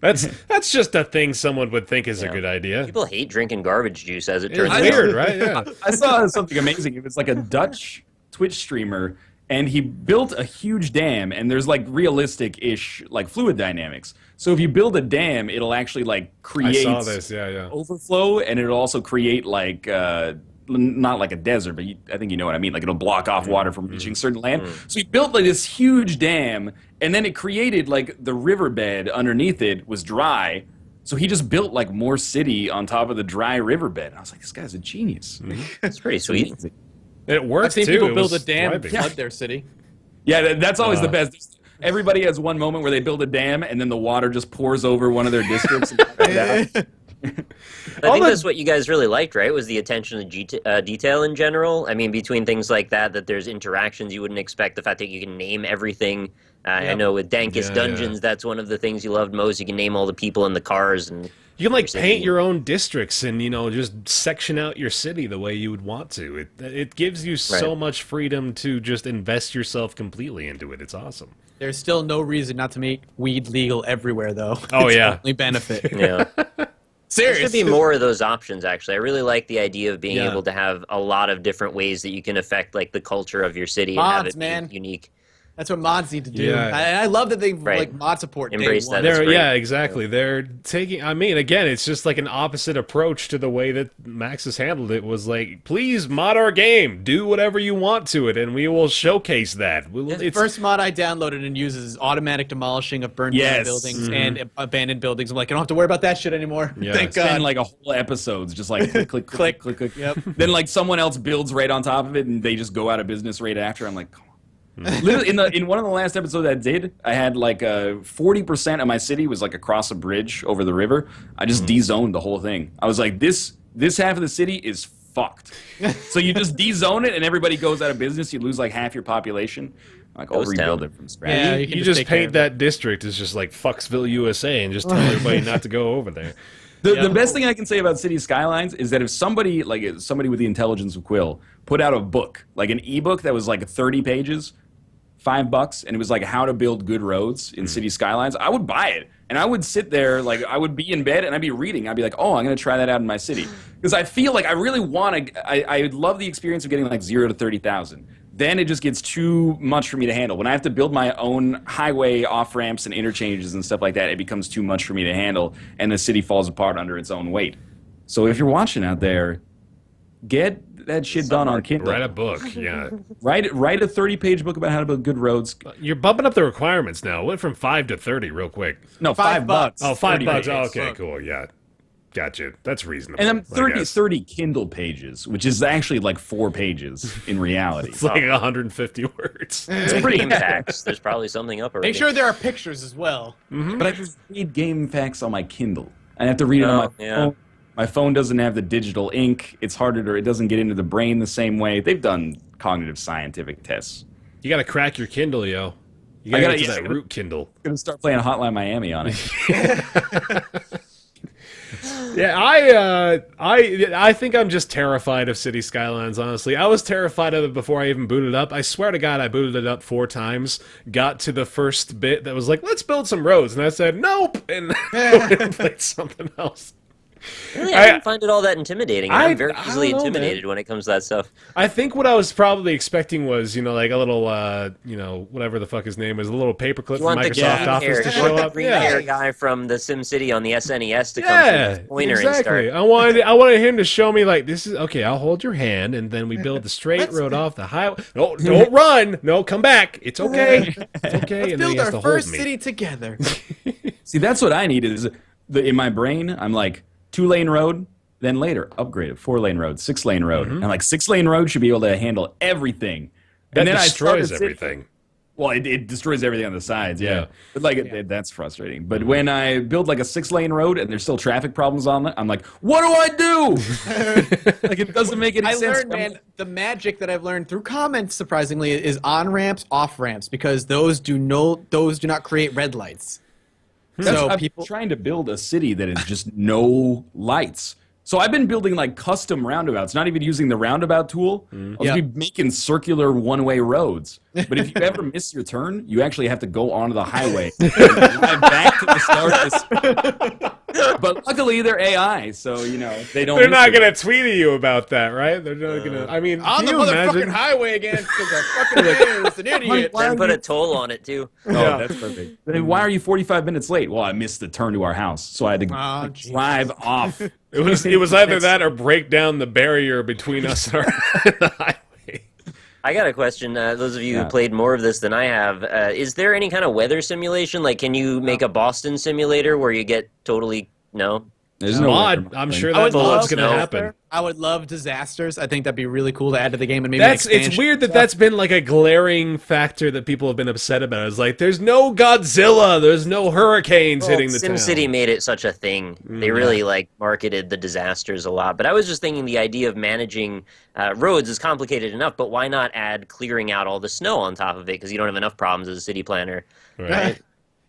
that's just a thing someone would think is a good idea. People hate drinking garbage juice, as it turns out. It's weird, right? Yeah. I saw something amazing. It was like a Dutch Twitch streamer, and he built a huge dam, and there's like realistic-ish like fluid dynamics. So if you build a dam, it'll actually like create overflow, and it'll also create like not like a desert, but I think you know what I mean. Like it'll block off water from reaching certain land. So he built like this huge dam, and then it created like the riverbed underneath it was dry. So he just built like more city on top of the dry riverbed. I was like, this guy's a genius. That's pretty sweet. It works I've seen too. people build a dam and flood their city. Yeah, that's always the best. Everybody has one moment where they build a dam, and then the water just pours over one of their districts. I think that's what you guys really liked, right? Was the attention to detail in general. I mean, between things like that there's interactions you wouldn't expect. The fact that you can name everything. I know with Dankest Dungeons, that's one of the things you loved most. You can name all the people and the cars, and you can like paint your own districts and just section out your city the way you would want to. It gives you so much freedom to just invest yourself completely into it. It's awesome. There's still no reason not to make weed legal everywhere, though. Oh, it's yeah. Only benefit. Yeah. Serious. There should be more of those options, actually. I really like the idea of being able to have a lot of different ways that you can affect like the culture of your city Mods, and have it be unique. That's what mods need to do. Yeah. I love that they like mod support. Embrace that. Yeah, exactly. They're taking. I mean, again, it's just like an opposite approach to the way that Max has handled it. Was like, please mod our game, do whatever you want to it, and we will showcase that. The first mod I downloaded and uses is automatic demolishing of burned down buildings and abandoned buildings. I'm like, I don't have to worry about that shit anymore. Yeah. Thank God. Spend like a whole episode's just like click, click, click, click. Yep. Then like someone else builds right on top of it, and they just go out of business right after. I'm like, come on. Literally, in one of the last episodes I did, I had like 40% of my city was like across a bridge over the river. I just de-zoned the whole thing. I was like, this half of the city is fucked. So you just de-zone it, and everybody goes out of business. You lose like half your population. Like, I'll rebuild it from scratch. Yeah, you just paint that district as just like Fucksville, USA, and just tell everybody not to go over there. The best thing I can say about City Skylines is that if somebody with the intelligence of Quill put out a book, like an ebook that was like 30 pages, $5, and it was like how to build good roads in City Skylines, I would buy it. And I would sit there, like I would be in bed and I'd be reading. I'd be like, oh, I'm going to try that out in my city. Because I feel like I really want to, I would love the experience of getting like 0 to 30,000. Then it just gets too much for me to handle. When I have to build my own highway off-ramps and interchanges and stuff like that, it becomes too much for me to handle, and the city falls apart under its own weight. So if you're watching out there, get that shit done on Kindle. Write a book, yeah. Write a 30-page book about how to build good roads. You're bumping up the requirements now. It went from 5 to 30 real quick. No, $5. Oh, $5. Oh, okay, Fuck. cool, yeah. Gotcha. That's reasonable. And then 30 Kindle pages, which is actually like 4 pages in reality. It's like 150 words. It's pretty PAX. There's probably something up already. Make sure there are pictures as well. But I just read game facts on my Kindle. I have to read it on my phone. My phone doesn't have the digital ink. It's harder to, it doesn't get into the brain the same way. They've done cognitive scientific tests. You got to crack your Kindle, yo. You got to get to that root Kindle. I'm going to start playing Hotline Miami on it. Yeah, I think I'm just terrified of City Skylines, honestly. I was terrified of it before I even booted it up. I swear to God, I booted it up 4 times, got to the first bit that was like, let's build some roads, and I said, nope, and played something else. Really, I didn't find it all that intimidating. I'm very easily intimidated when it comes to that stuff. I think what I was probably expecting was, like a little, whatever the fuck his name is, a little paperclip from Microsoft Office to show up. Green hair guy from the SimCity on the SNES to come to his pointer and start. I wanted him to show me like, this is okay. I'll hold your hand, and then we build the straight road off the highway. No, don't run. No, come back. It's okay. It's okay. Let's and build then he has our to first hold me. city together. See, that's what I need is, in my brain, I'm like, 2-lane road, then later upgraded 4-lane road, 6-lane road. And like 6-lane road should be able to handle everything. That and then destroys everything. Well, it destroys everything on the sides, yeah. Yeah. But like that's frustrating. But when I build like a 6-lane road and there's still traffic problems on it, I'm like, what do I do? Like it doesn't make any I sense. learned, man, the magic that I've learned through comments, surprisingly, is on ramps, off ramps, because those do not create red lights. So I'm people trying to build a city that is just no lights. So I've been building like custom roundabouts, not even using the roundabout tool. I'll just be making circular one-way roads. But if you ever miss your turn, you actually have to go onto the highway and drive back to the start of this. But luckily they're AI, so they don't. They're not gonna tweet at you about that, right? They're not gonna. I mean, on the can you motherfucking imagine? highway again because a fucking man is an idiot. Then put a toll on it too. Oh, that's perfect. Then why are you 45 minutes late? Well, I missed the turn to our house, so I had to drive off. It was either that or break down the barrier between us and the highway. I got a question. Those of you who played more of this than I have, is there any kind of weather simulation? Like, can you make a Boston simulator where you get totally no? There's no mod. I'm sure I would that's what's love going to happen. I would love disasters. I think that'd be really cool to add to the game, and maybe It's weird that that's been like a glaring factor that people have been upset about. It's like there's no Godzilla, there's no hurricanes hitting the town. SimCity made it such a thing. They really marketed the disasters a lot. But I was just thinking the idea of managing roads is complicated enough. But why not add clearing out all the snow on top of it? Because you don't have enough problems as a city planner. Right.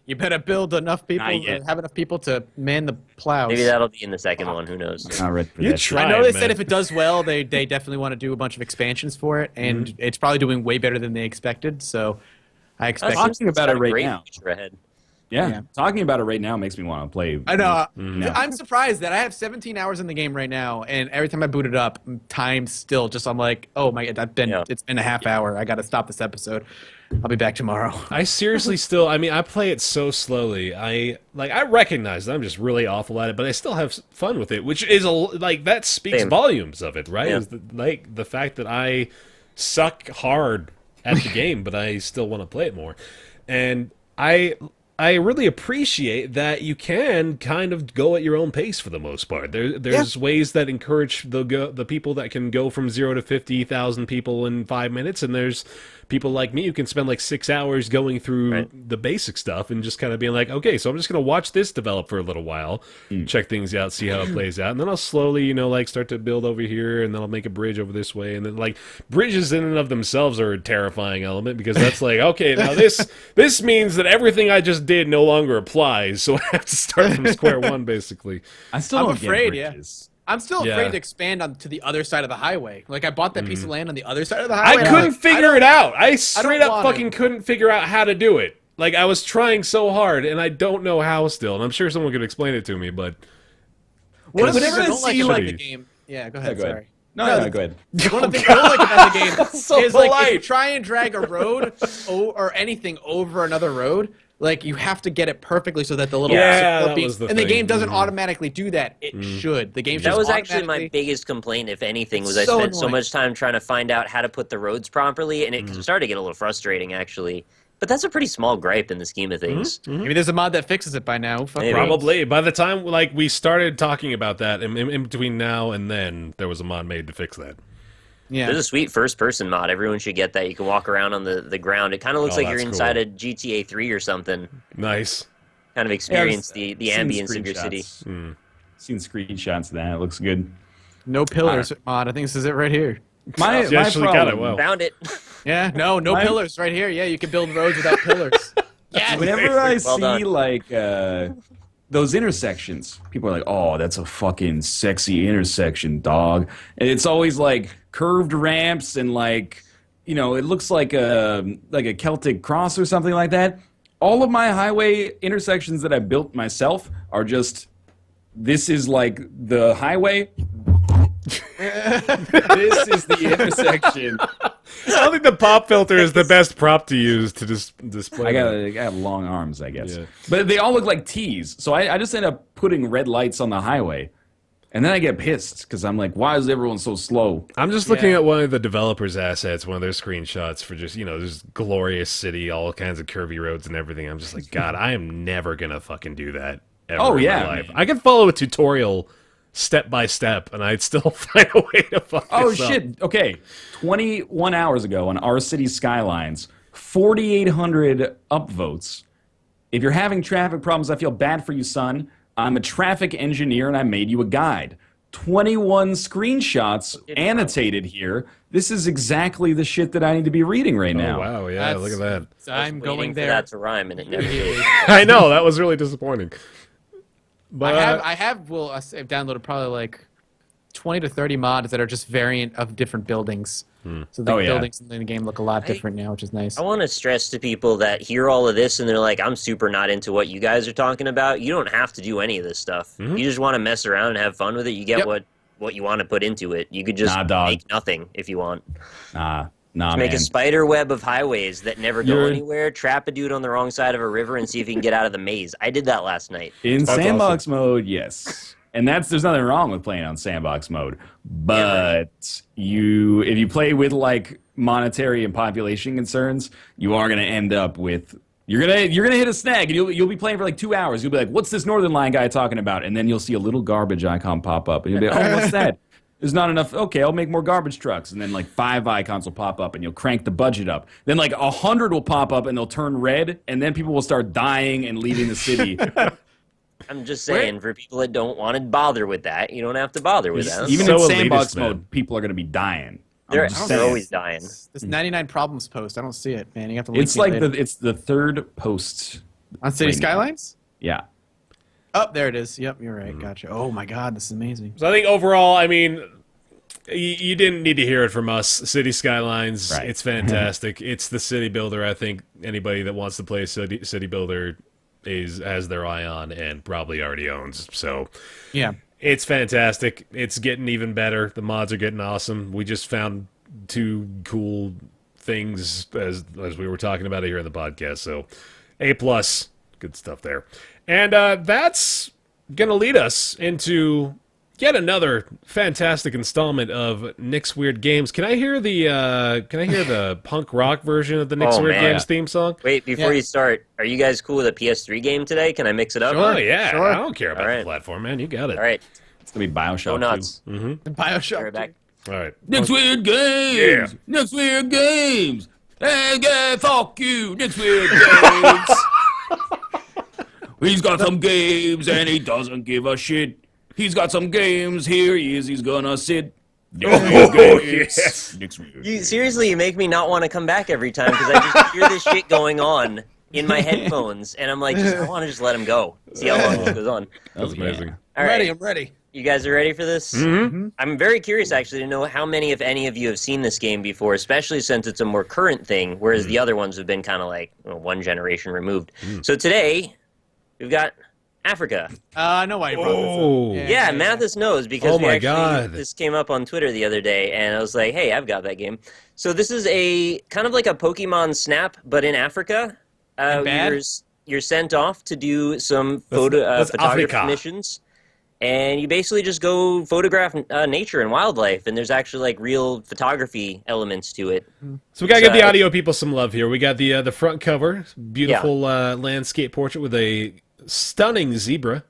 You better build enough people, have enough people to man the plows. Maybe that'll be in the second one. Who knows? Not ready for You that. try. I know they man. said if it does well, they definitely want to do a bunch of expansions for it, and it's probably doing way better than they expected. So I expect. Talking about it right great now. future ahead. Yeah, talking about it right now makes me want to play. I know. I'm surprised that I have 17 hours in the game right now, and every time I boot it up, time's still just. I'm like, oh my god, it's been a half hour. I got to stop this episode. I'll be back tomorrow. I seriously still, I mean, I play it so slowly. I recognize that I'm just really awful at it, but I still have fun with it, which is that speaks volumes of it, right? Yeah. Is the fact that I suck hard at the game, but I still want to play it more. And I really appreciate that you can kind of go at your own pace for the most part. There's ways that encourage the people that can go from 0 to 50,000 people in 5 minutes, and there's people like me who can spend like 6 hours going through the basic stuff and just kind of being like, okay, so I'm just going to watch this develop for a little while, check things out, see how it plays out, and then I'll slowly, start to build over here, and then I'll make a bridge over this way, and then bridges in and of themselves are a terrifying element because that's like, okay, now this means that everything I just did no longer applies, so I have to start from square one, basically. I still I'm don't afraid, get bridges. I'm still afraid to expand on to the other side of the highway. Like I bought that piece of land on the other side of the highway. I couldn't figure it out. I straight up want fucking couldn't figure out how to do it. Like I was trying so hard, and I don't know how still. And I'm sure someone could explain it to me, but One of the things Whenever I I don't like see, about like- the game. Yeah, go ahead. go ahead. Sorry. No, go ahead. One of the things I don't like about the game So is like if you polite. try and drag a road or anything over another road, like you have to get it perfectly so that the little Yeah, support that beam- was the and the thing. game doesn't automatically do that. It should. The game should That was actually automatically- my biggest complaint, if anything, was It's I so spent so annoying. much time trying to find out how to put the roads properly, and it started to get a little frustrating, actually. But that's a pretty small gripe in the scheme of things. Maybe there's a mod that fixes it by now. Fuck Maybe. me. probably by the time we started talking about that, in between now and then, there was a mod made to fix that. Yeah. There's a sweet first-person mod. Everyone should get that. You can walk around on the ground. It kind of looks Oh, like you're that's inside cool. a GTA 3 or something. Nice. Kind of experience the Seen ambience of your city. screenshots. Seen screenshots of that. It looks good. No pillars mod. I think this is it right here. My You actually got it well. Found it. Yeah. No pillars right here. Yeah, you can build roads without pillars. Yes. Whenever I Well see done. those intersections, people are like, "Oh, that's a fucking sexy intersection, dog." And it's always like curved ramps and it looks like a Celtic cross or something like that. All of my highway intersections that I built myself are just this is like the highway. This is the intersection. I don't think the pop filter is the best prop to use to display. I have long arms, I guess. Yeah. But they all look like T's. So I just end up putting red lights on the highway. And then I get pissed because I'm like, why is everyone so slow? I'm just looking at one of the developers' assets, one of their screenshots for just, this glorious city, all kinds of curvy roads and everything. I'm just like, God, I am never going to fucking do that ever Oh, in yeah, my life. man. I could follow a tutorial step by step, and I'd still find a way to fuck Oh, this up. shit. Okay. 21 hours ago on our city Skylines, 4,800 upvotes. If you're having traffic problems, I feel bad for you, son. I'm a traffic engineer and I made you a guide. 21 screenshots annotated here. This is exactly the shit that I need to be reading right now. Oh, wow, yeah, look at that. I'm going for there. that to rhyme, and it never did. I know, that was really disappointing. But I've downloaded probably like 20 to 30 mods that are just variant of different buildings. So the buildings in the game look a lot different now, which is nice. I want to stress to people that hear all of this and they're like, I'm super not into what you guys are talking about. You don't have to do any of this stuff. You just want to mess around and have fun with it. You get what you want to put into it. You could just make nothing if you want. Nah, Make a spider web of highways that never go anywhere, trap a dude on the wrong side of a river, and see if you can get out of the maze. I did that last night. In sandbox mode, yes. And there's nothing wrong with playing on sandbox mode. But if you play with like monetary and population concerns, you are gonna end up with you're gonna hit a snag and you'll be playing for like 2 hours. You'll be like, what's this Northern Line guy talking about? And then you'll see a little garbage icon pop up and you'll be like, oh, what's that? There's not enough. Okay, I'll make more garbage trucks. And then like 5 icons will pop up and you'll crank the budget up. Then like 100 will pop up and they'll turn red and then people will start dying and leaving the city. I'm just saying, for people that don't want to bother with that, you don't have to bother with that. Even in sandbox mode, people are going to be dying. They're always dying. This 99 problems post, I don't see it, man. You have to link It's like it's the third post on City Skylines. Yeah. Oh, there it is. Yep, you're right. Gotcha. Oh my God, this is amazing. So I think overall, I mean, you didn't need to hear it from us. City Skylines, it's fantastic. It's the city builder. I think anybody that wants to play city builder has their eye on and probably already owns. So yeah, it's fantastic. It's getting even better. The mods are getting awesome. We just found 2 cool things as we were talking about it here in the podcast. So A+, good stuff there. And that's gonna lead us into yet another fantastic installment of Nick's Weird Games. Can I hear the punk rock version of the Nick's Weird Games theme song? Wait, before you start, are you guys cool with a PS3 game today? Can I mix it up? Oh yeah, sure. I don't care about the platform, man. You got it. All right, it's gonna be BioShock. Go nuts. BioShock. Back. All right. Nick's Weird Games. Nick's Weird Games. Hey, yeah, fuck you. Nick's Weird Games. He's got some games and he doesn't give a shit. He's got some games. Here he is. He's gonna sit. Yes. Seriously, you make me not want to come back every time because I just hear this shit going on in my headphones, and I'm like, I want to just let him go. See how long this goes on. That was amazing. All right. I'm ready. You guys are ready for this? I'm very curious, actually, to know how many, if any, of you have seen this game before, especially since it's a more current thing, whereas the other ones have been kind of like one generation removed. So today, we've got Africa. I know why you brought this up. Yeah, Mathis knows because this came up on Twitter the other day, and I was like, hey, I've got that game. So this is a kind of like a Pokemon Snap, but in Africa. You're sent off to do some photography missions, and you basically just go photograph nature and wildlife, and there's actually like real photography elements to it. So we gotta give the audio people some love here. We got the front cover, beautiful landscape portrait with a stunning zebra.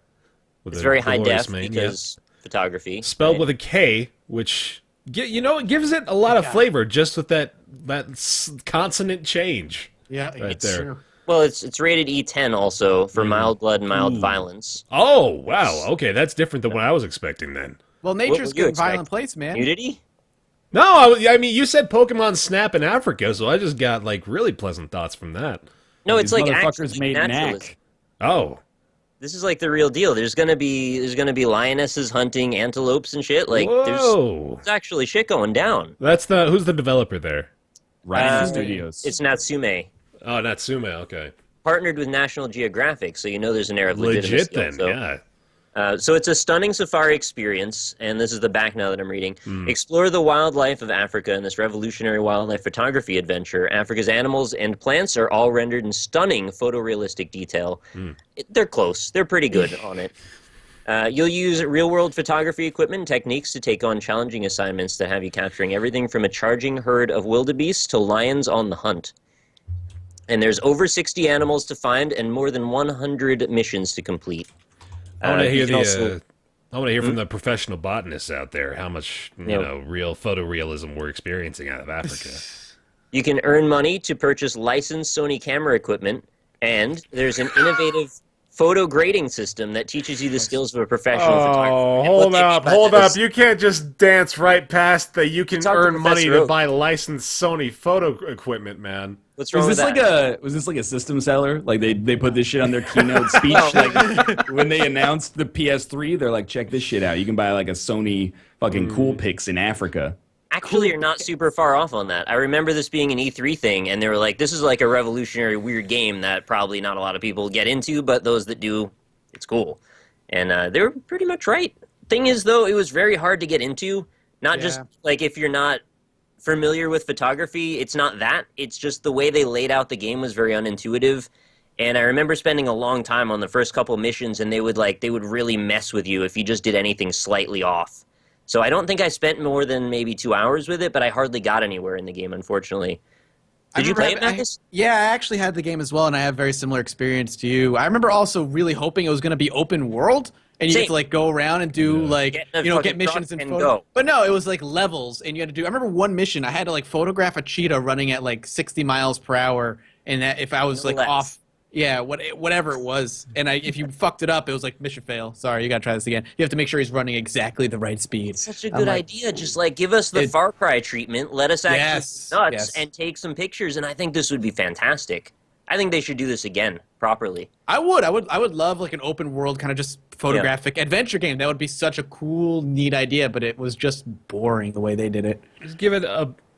It's very high def because photography. Spelled with a K, which it gives it a lot of flavor just with that consonant change. Yeah, right there. True. Well, it's rated E10 also for mild blood and mild violence. Oh wow, okay, that's different than what I was expecting then. Well, nature's good in violent place, man. Nudity? No, I mean you said Pokemon Snap in Africa, so I just got like really pleasant thoughts from that. No, it's like motherfuckers made naturalism. Oh. This is like the real deal. There's gonna be lionesses hunting antelopes and shit. Like there's actually shit going down. That's who's the developer there? Rhino Studios. It's Natsume. Oh, Natsume, okay. Partnered with National Geographic, so you know there's an air of legitimacy. Legit then, yeah. So it's a stunning safari experience, and this is the back now that I'm reading. Explore the wildlife of Africa in this revolutionary wildlife photography adventure. Africa's animals and plants are all rendered in stunning photorealistic detail. They're close. They're pretty good on it. You'll use real-world photography equipment and techniques to take on challenging assignments that have you capturing everything from a charging herd of wildebeest to lions on the hunt. And there's over 60 animals to find and more than 100 missions to complete. I want to hear from the professional botanists out there how much real photorealism we're experiencing out of Africa. You can earn money to purchase licensed Sony camera equipment, and there's an innovative photo grading system that teaches you the skills of a professional photographer. Oh, And hold up. You can't just dance right past that you can Talk to earn money Professor to Oak. buy licensed Sony photo equipment, man. What's wrong Was with this that? was this like a system seller? Like they put this shit on their keynote speech. Like when they announced the PS3, they're like, check this shit out. You can buy like a Sony fucking Coolpix in Africa. Actually, you're not super far off on that. I remember this being an E3 thing, and they were like, this is like a revolutionary, weird game that probably not a lot of people get into, but those that do, it's cool. And they were pretty much right. Thing is, though, it was very hard to get into. Not just, like, if you're not familiar with photography, it's not that. It's just the way they laid out the game was very unintuitive. And I remember spending a long time on the first couple missions, and they would really mess with you if you just did anything slightly off. So I don't think I spent more than maybe 2 hours with it, but I hardly got anywhere in the game, unfortunately. Did you play it, Mathis? Yeah, I actually had the game as well, and I have very similar experience to you. I remember also really hoping it was going to be open world, and you get to like go around and do get missions and go. But no, it was like levels, and you had to do. I remember one mission, I had to like photograph a cheetah running at like 60 miles per hour, and that if I was like off. Yeah, whatever it was, and if you fucked it up, it was like mission fail. Sorry, you gotta try this again. You have to make sure he's running exactly the right speed. Such a good idea. Just like give us the Far Cry treatment. Let us actually nuts and take some pictures, and I think this would be fantastic. I think they should do this again properly. I would love like an open world kind of just photographic adventure game. That would be such a cool, neat idea, but it was just boring the way they did it. Just give it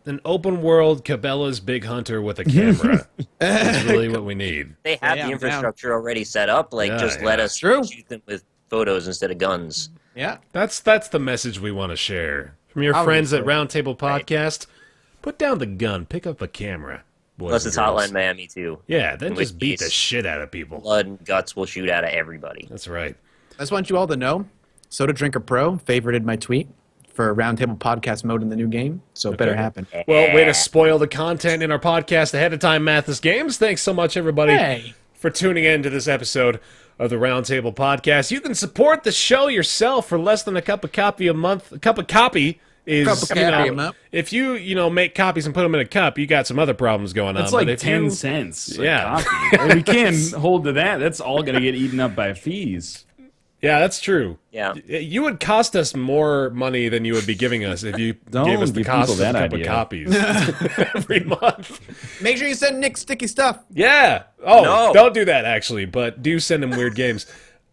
an open world Cabela's Big Hunter with a camera. That's really what we need. They have the infrastructure already set up. Like, let us shoot them with photos instead of guns. Yeah. That's the message we want to share. From your friends at Roundtable Podcast, put down the gun, pick up a camera. Plus it's Hotline Miami, too. Yeah, then just beat the shit out of people. Blood and guts will shoot out of everybody. That's right. I just want you all to know, Soda Drinker Pro favorited my tweet for Roundtable Podcast mode in the new game, so it better happen. Well, way to spoil the content in our podcast ahead of time, Mathis Games. Thanks so much, everybody, for tuning in to this episode of the Roundtable Podcast. You can support the show yourself for less than a cup of coffee a month. A cup of copy is, if you make copies and put them in a cup, you got some other problems going on. It's like but 10 cents. Yeah. Copy. We can't hold to that. That's all going to get eaten up by fees. Yeah, that's true. Yeah. You would cost us more money than you would be giving us if you gave us the cost of a couple of copies every month. Make sure you send Nick sticky stuff. Yeah. Oh, don't do that, actually, but do send him weird games.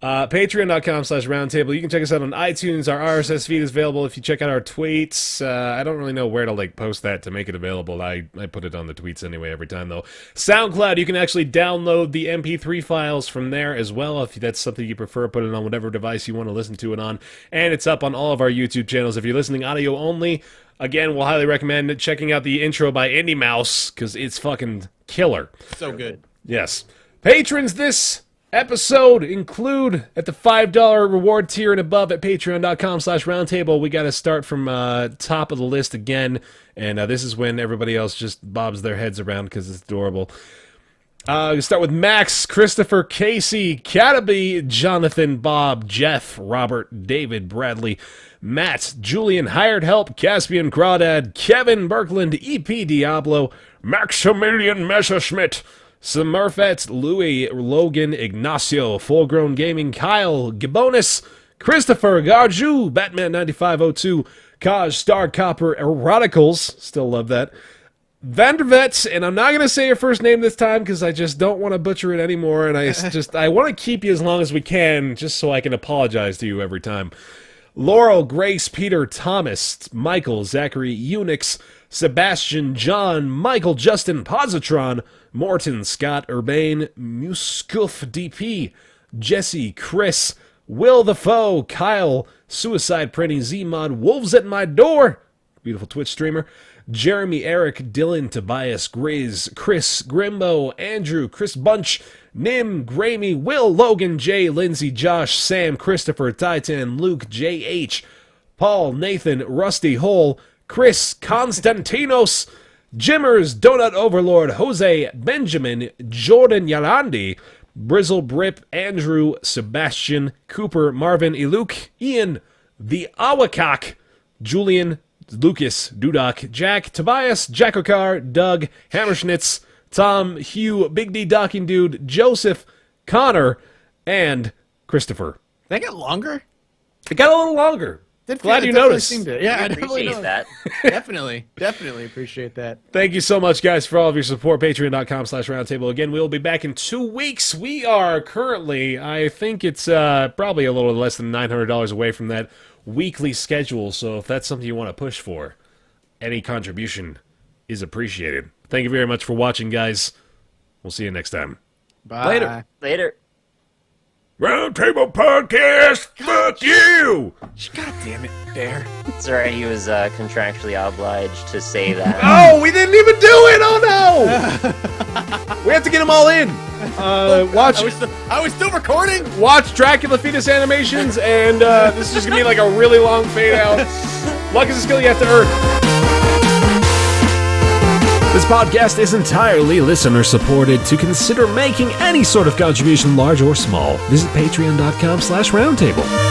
Patreon.com/roundtable. You can check us out on iTunes. Our RSS feed is available if you check out our tweets. I don't really know where to post that to make it available. I put it on the tweets anyway every time, though. SoundCloud, you can actually download the MP3 files from there as well. If that's something you prefer, put it on whatever device you want to listen to it on. And it's up on all of our YouTube channels. If you're listening audio only, again, we'll highly recommend checking out the intro by Indy Mouse, because it's fucking killer. So good. Yes. Patrons this episode include at the $5 reward tier and above at patreon.com/roundtable. We got to start from top of the list again, and this is when everybody else just bobs their heads around because it's adorable. We start with Max, Christopher, Casey, Cataby, Jonathan, Bob, Jeff, Robert, David, Bradley, Matt, Julian, Hired Help, Caspian, Crawdad, Kevin, Berkland, EP Diablo, Maximilian Messerschmidt, Smurfette, Louis, Logan, Ignacio, Full Grown Gaming, Kyle, Gibonis, Christopher, Garju, Batman 9502, Kaj, Star Copper, Eroticals, still love that, Vandervets, and I'm not going to say your first name this time because I just don't want to butcher it anymore, and I want to keep you as long as we can just so I can apologize to you every time. Laurel, Grace, Peter, Thomas, Michael, Zachary, Unix, Sebastian, John, Michael, Justin, Positron, Morton, Scott, Urbane, Muscuff, DP, Jesse, Chris, Will the Foe, Kyle, Suicide Printing, Z-Mod, Wolves at My Door, beautiful Twitch streamer, Jeremy, Eric, Dylan, Tobias, Grizz, Chris, Grimbo, Andrew, Chris Bunch, Nim, Gramey, Will, Logan, Jay, Lindsay, Josh, Sam, Christopher, Titan, Luke, JH, Paul, Nathan, Rusty Hole, Chris, Konstantinos, Jimmers, Donut Overlord, Jose, Benjamin, Jordan Yalandi, Brizzle, Brip, Andrew, Sebastian, Cooper, Marvin, Iluk, Ian, The Awakak, Julian, Lucas, Dudok, Jack, Tobias, Jackokar, Doug, Hammerschnitz, Tom, Hugh, Big D Docking Dude, Joseph, Connor, and Christopher. Did that get longer? It got a little longer. Glad you noticed. Yeah, I Appreciate that. Definitely appreciate that. Thank you so much, guys, for all of your support. Patreon.com/roundtable. Again, we'll be back in 2 weeks. We are currently, I think it's probably a little less than $900 away from that weekly schedule. So if that's something you want to push for, any contribution is appreciated. Thank you very much for watching, guys. We'll see you next time. Bye. Later. Roundtable Podcast, fuck you! God damn it, Bear. It's alright, he was contractually obliged to say that. Oh, we didn't even do it! Oh no! We have to get them all in. Watch. I was still recording. Watch Dracula Fetus animations, and this is just gonna be like a really long fade out. Luck is a skill you have to earn. This podcast is entirely listener supported. To consider making any sort of contribution, large or small, visit patreon.com/roundtable.